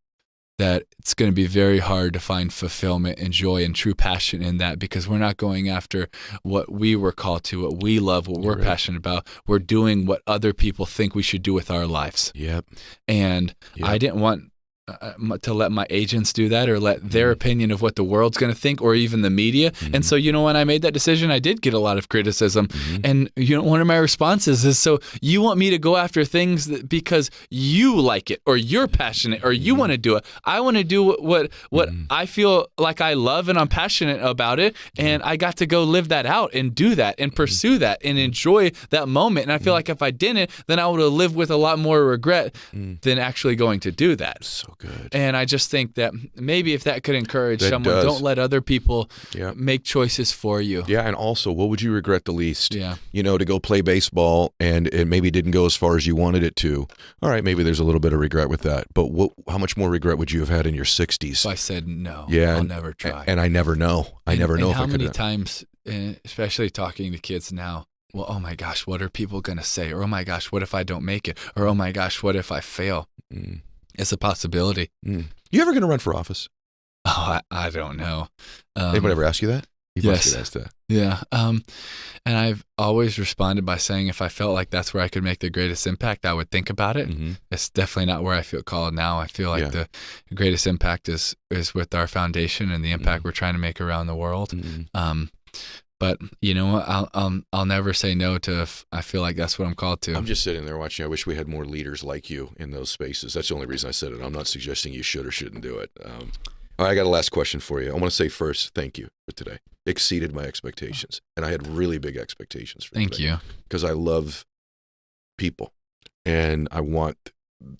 that it's going to be very hard to find fulfillment and joy and true passion in that, because we're not going after what we were called to, what we love, what we're passionate about. We're doing what other people think we should do with our lives. Yep. And I didn't want to let my agents do that, or let their opinion of what the world's going to think, or even the media. And so, when I made that decision, I did get a lot of criticism. And, one of my responses is, so you want me to go after things because you like it, or you're passionate, or you want to do it. I want to do what I feel like I love, and I'm passionate about it. And I got to go live that out and do that and pursue that and enjoy that moment. And I feel like if I didn't, then I would have lived with a lot more regret than actually going to do that. So good. And I just think that maybe if that could encourage someone, don't let other people make choices for you. Yeah, and also, what would you regret the least? Yeah. To go play baseball and it maybe didn't go as far as you wanted it to. All right, maybe there's a little bit of regret with that. But how much more regret would you have had in your 60s? So I said no. Yeah, I'll never try. And I never know. I never know if I could. How many times, especially talking to kids now, well, oh my gosh, what are people going to say? Or, oh my gosh, what if I don't make it? Or, oh my gosh, what if I fail? It's a possibility. You ever going to run for office? Oh, I don't know. Anybody ever ask you that? You must get asked that. Yeah. And I've always responded by saying, if I felt like that's where I could make the greatest impact, I would think about it. It's definitely not where I feel called now. I feel like the greatest impact is with our foundation and the impact we're trying to make around the world. But you know what? I'll never say no to if I feel like that's what I'm called to. I'm just sitting there watching. I wish we had more leaders like you in those spaces. That's the only reason I said it. I'm not suggesting you should or shouldn't do it. All right, I got a last question for you. I want to say first, thank you for today. Exceeded my expectations, and I had really big expectations for Thank today. you. Because I love people, and I want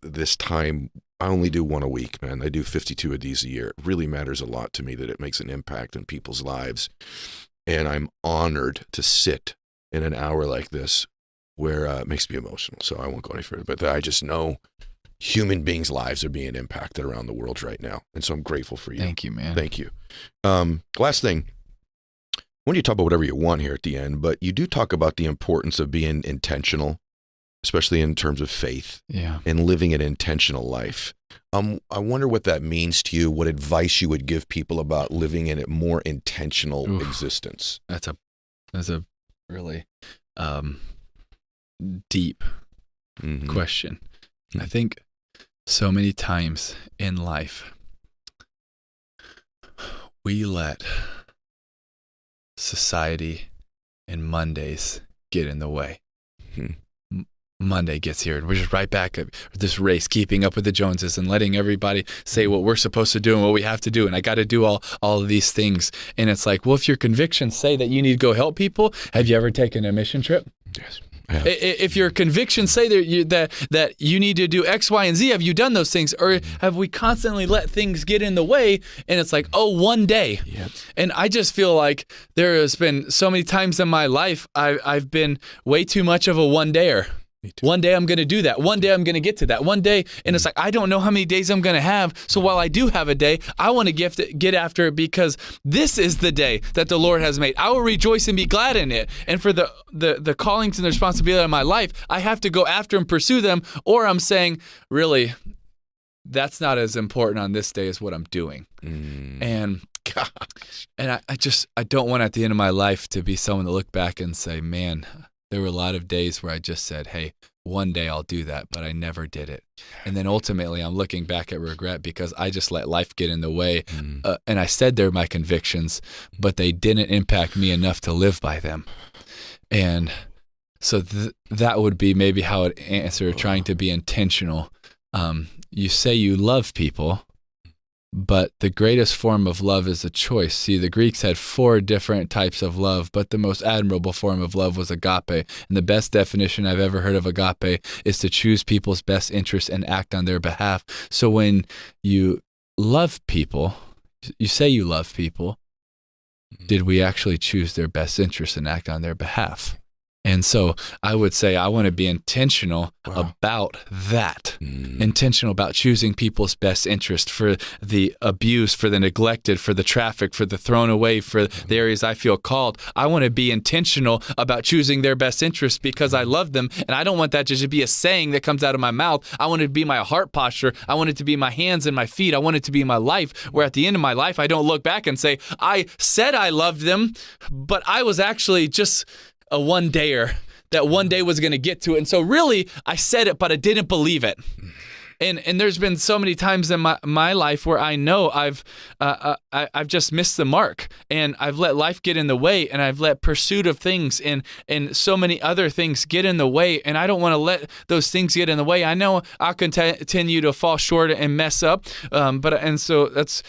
this time. I only do one a week, man. I do 52 of these a year. It really matters a lot to me that it makes an impact in people's lives. And I'm honored to sit in an hour like this where it makes me emotional. So I won't go any further. But I just know human beings' lives are being impacted around the world right now. And so I'm grateful for you. Thank you, man. Thank you. Last thing. When you talk about whatever you want here at the end, but you do talk about the importance of being intentional, especially in terms of faith and living an intentional life. I wonder what that means to you, what advice you would give people about living in a more intentional existence. That's a really deep question. I think so many times in life, we let society and Mondays get in the way. Monday gets here and we're just right back at this race, keeping up with the Joneses and letting everybody say what we're supposed to do and what we have to do. And I got to do all of these things. And it's like, well, if your convictions say that you need to go help people, have you ever taken a mission trip? Yes. If your convictions say that you need to do X, Y, and Z, have you done those things? Or have we constantly let things get in the way and it's like, oh, one day. Yep. And I just feel like there has been so many times in my life I've been way too much of a one-dayer. One day I'm going to do that. One day I'm going to get to that. One day, and it's like, I don't know how many days I'm going to have. So while I do have a day, I want to get after it because this is the day that the Lord has made. I will rejoice and be glad in it. And for the callings and the responsibility of my life, I have to go after and pursue them, or I'm saying, really, that's not as important on this day as what I'm doing. And gosh. And I don't want at the end of my life to be someone to look back and say, man, there were a lot of days where I just said, hey, one day I'll do that, but I never did it. And then ultimately I'm looking back at regret because I just let life get in the way. And I said they're my convictions, but they didn't impact me enough to live by them. And so that would be maybe how I'd answer trying to be intentional. You say you love people, but the greatest form of love is a choice. See, the Greeks had 4 different types of love, but the most admirable form of love was agape. And the best definition I've ever heard of agape is to choose people's best interests and act on their behalf. So when you love people, you say you love people, did we actually choose their best interests and act on their behalf? And so I would say I want to be intentional about that, intentional about choosing people's best interest for the abused, for the neglected, for the trafficked, for the thrown away, for the areas I feel called. I want to be intentional about choosing their best interest because I love them. And I don't want that to just be a saying that comes out of my mouth. I want it to be my heart posture. I want it to be my hands and my feet. I want it to be my life, where at the end of my life, I don't look back and say, I said I loved them, but I was actually just a one-dayer that one day was going to get to it. And so really, I said it, but I didn't believe it. And there's been so many times in my life where I know I've just missed the mark, and I've let life get in the way, and I've let pursuit of things and so many other things get in the way, and I don't want to let those things get in the way. I know I'll continue to fall short and mess up, and so that's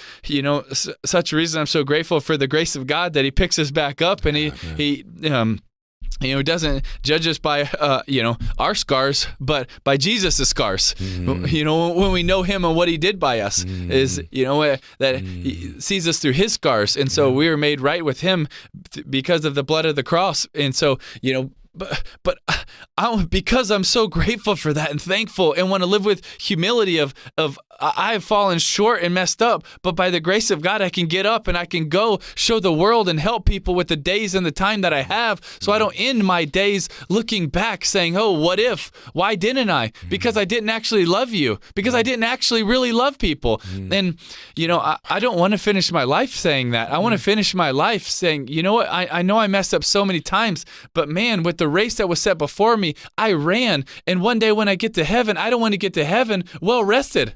such a reason I'm so grateful for the grace of God that He picks us back up, and He doesn't judge us by, our scars, but by Jesus' scars. When we know Him and what He did by us is, that He sees us through His scars. And so we are made right with Him because of the blood of the cross. And so, but because I'm so grateful for that and thankful and want to live with humility of I have fallen short and messed up, but by the grace of God, I can get up and I can go show the world and help people with the days and the time that I have. So I don't end my days looking back saying, oh, what if? Why didn't I? Because I didn't actually love you. Because I didn't actually really love people. And, I don't want to finish my life saying that. I want to finish my life saying, you know what? I know I messed up so many times, but man, with the race that was set before me, I ran. And one day when I get to heaven, I don't want to get to heaven well rested.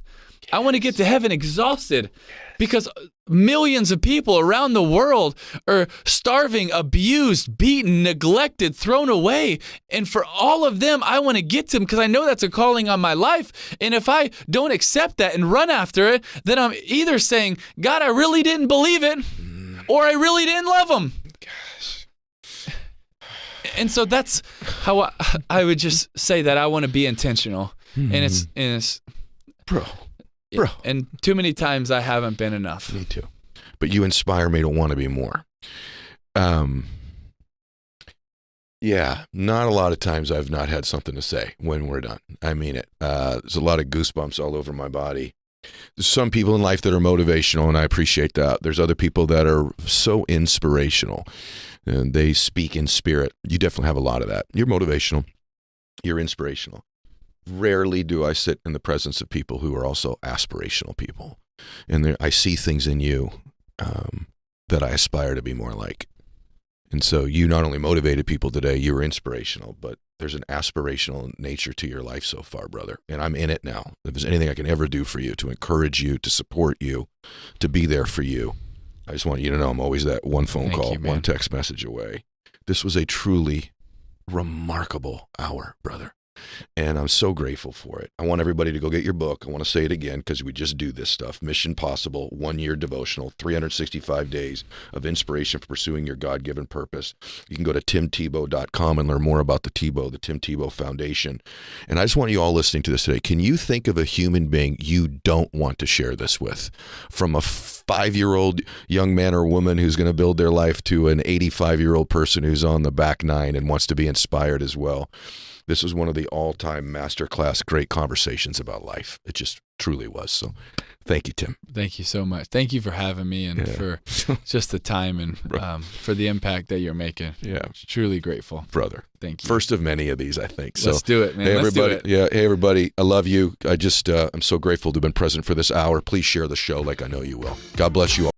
I want to get to heaven exhausted because millions of people around the world are starving, abused, beaten, neglected, thrown away. And for all of them, I want to get to them because I know that's a calling on my life. And if I don't accept that and run after it, then I'm either saying, God, I really didn't believe it, or I really didn't love them. Gosh. And so that's how I would just say that I want to be intentional. And it's Bro. And too many times I haven't been enough. Me too. But you inspire me to want to be more. Yeah, not a lot of times I've not had something to say when we're done. I mean it. There's a lot of goosebumps all over my body. There's some people in life that are motivational, and I appreciate that. There's other people that are so inspirational, and they speak in spirit. You definitely have a lot of that. You're motivational. You're inspirational. Rarely do I sit in the presence of people who are also aspirational people. And I see things in you that I aspire to be more like. And so you not only motivated people today, you were inspirational, but there's an aspirational nature to your life so far, brother. And I'm in it now. If there's anything I can ever do for you, to encourage you, to support you, to be there for you, I just want you to know I'm always that one phone call, one text message away. This was a truly remarkable hour, brother. And I'm so grateful for it. I want everybody to go get your book. I want to say it again because we just do this stuff. Mission Possible, 1-year devotional, 365 days of inspiration for pursuing your God-given purpose. You can go to timtebow.com and learn more about the Tim Tebow Foundation. And I just want you all listening to this today. Can you think of a human being you don't want to share this with? From a 5-year-old young man or woman who's going to build their life to an 85-year-old person who's on the back nine and wants to be inspired as well. This was one of the all-time masterclass great conversations about life. It just truly was. So thank you, Tim. Thank you so much. Thank you for having me and for just the time and for the impact that you're making. Yeah. Truly grateful. Brother. Thank you. First of many of these, I think. So, let's do it, man. Hey, everybody. Let's do it. Yeah. Hey, everybody. I love you. I'm so grateful to have been present for this hour. Please share the show like I know you will. God bless you all.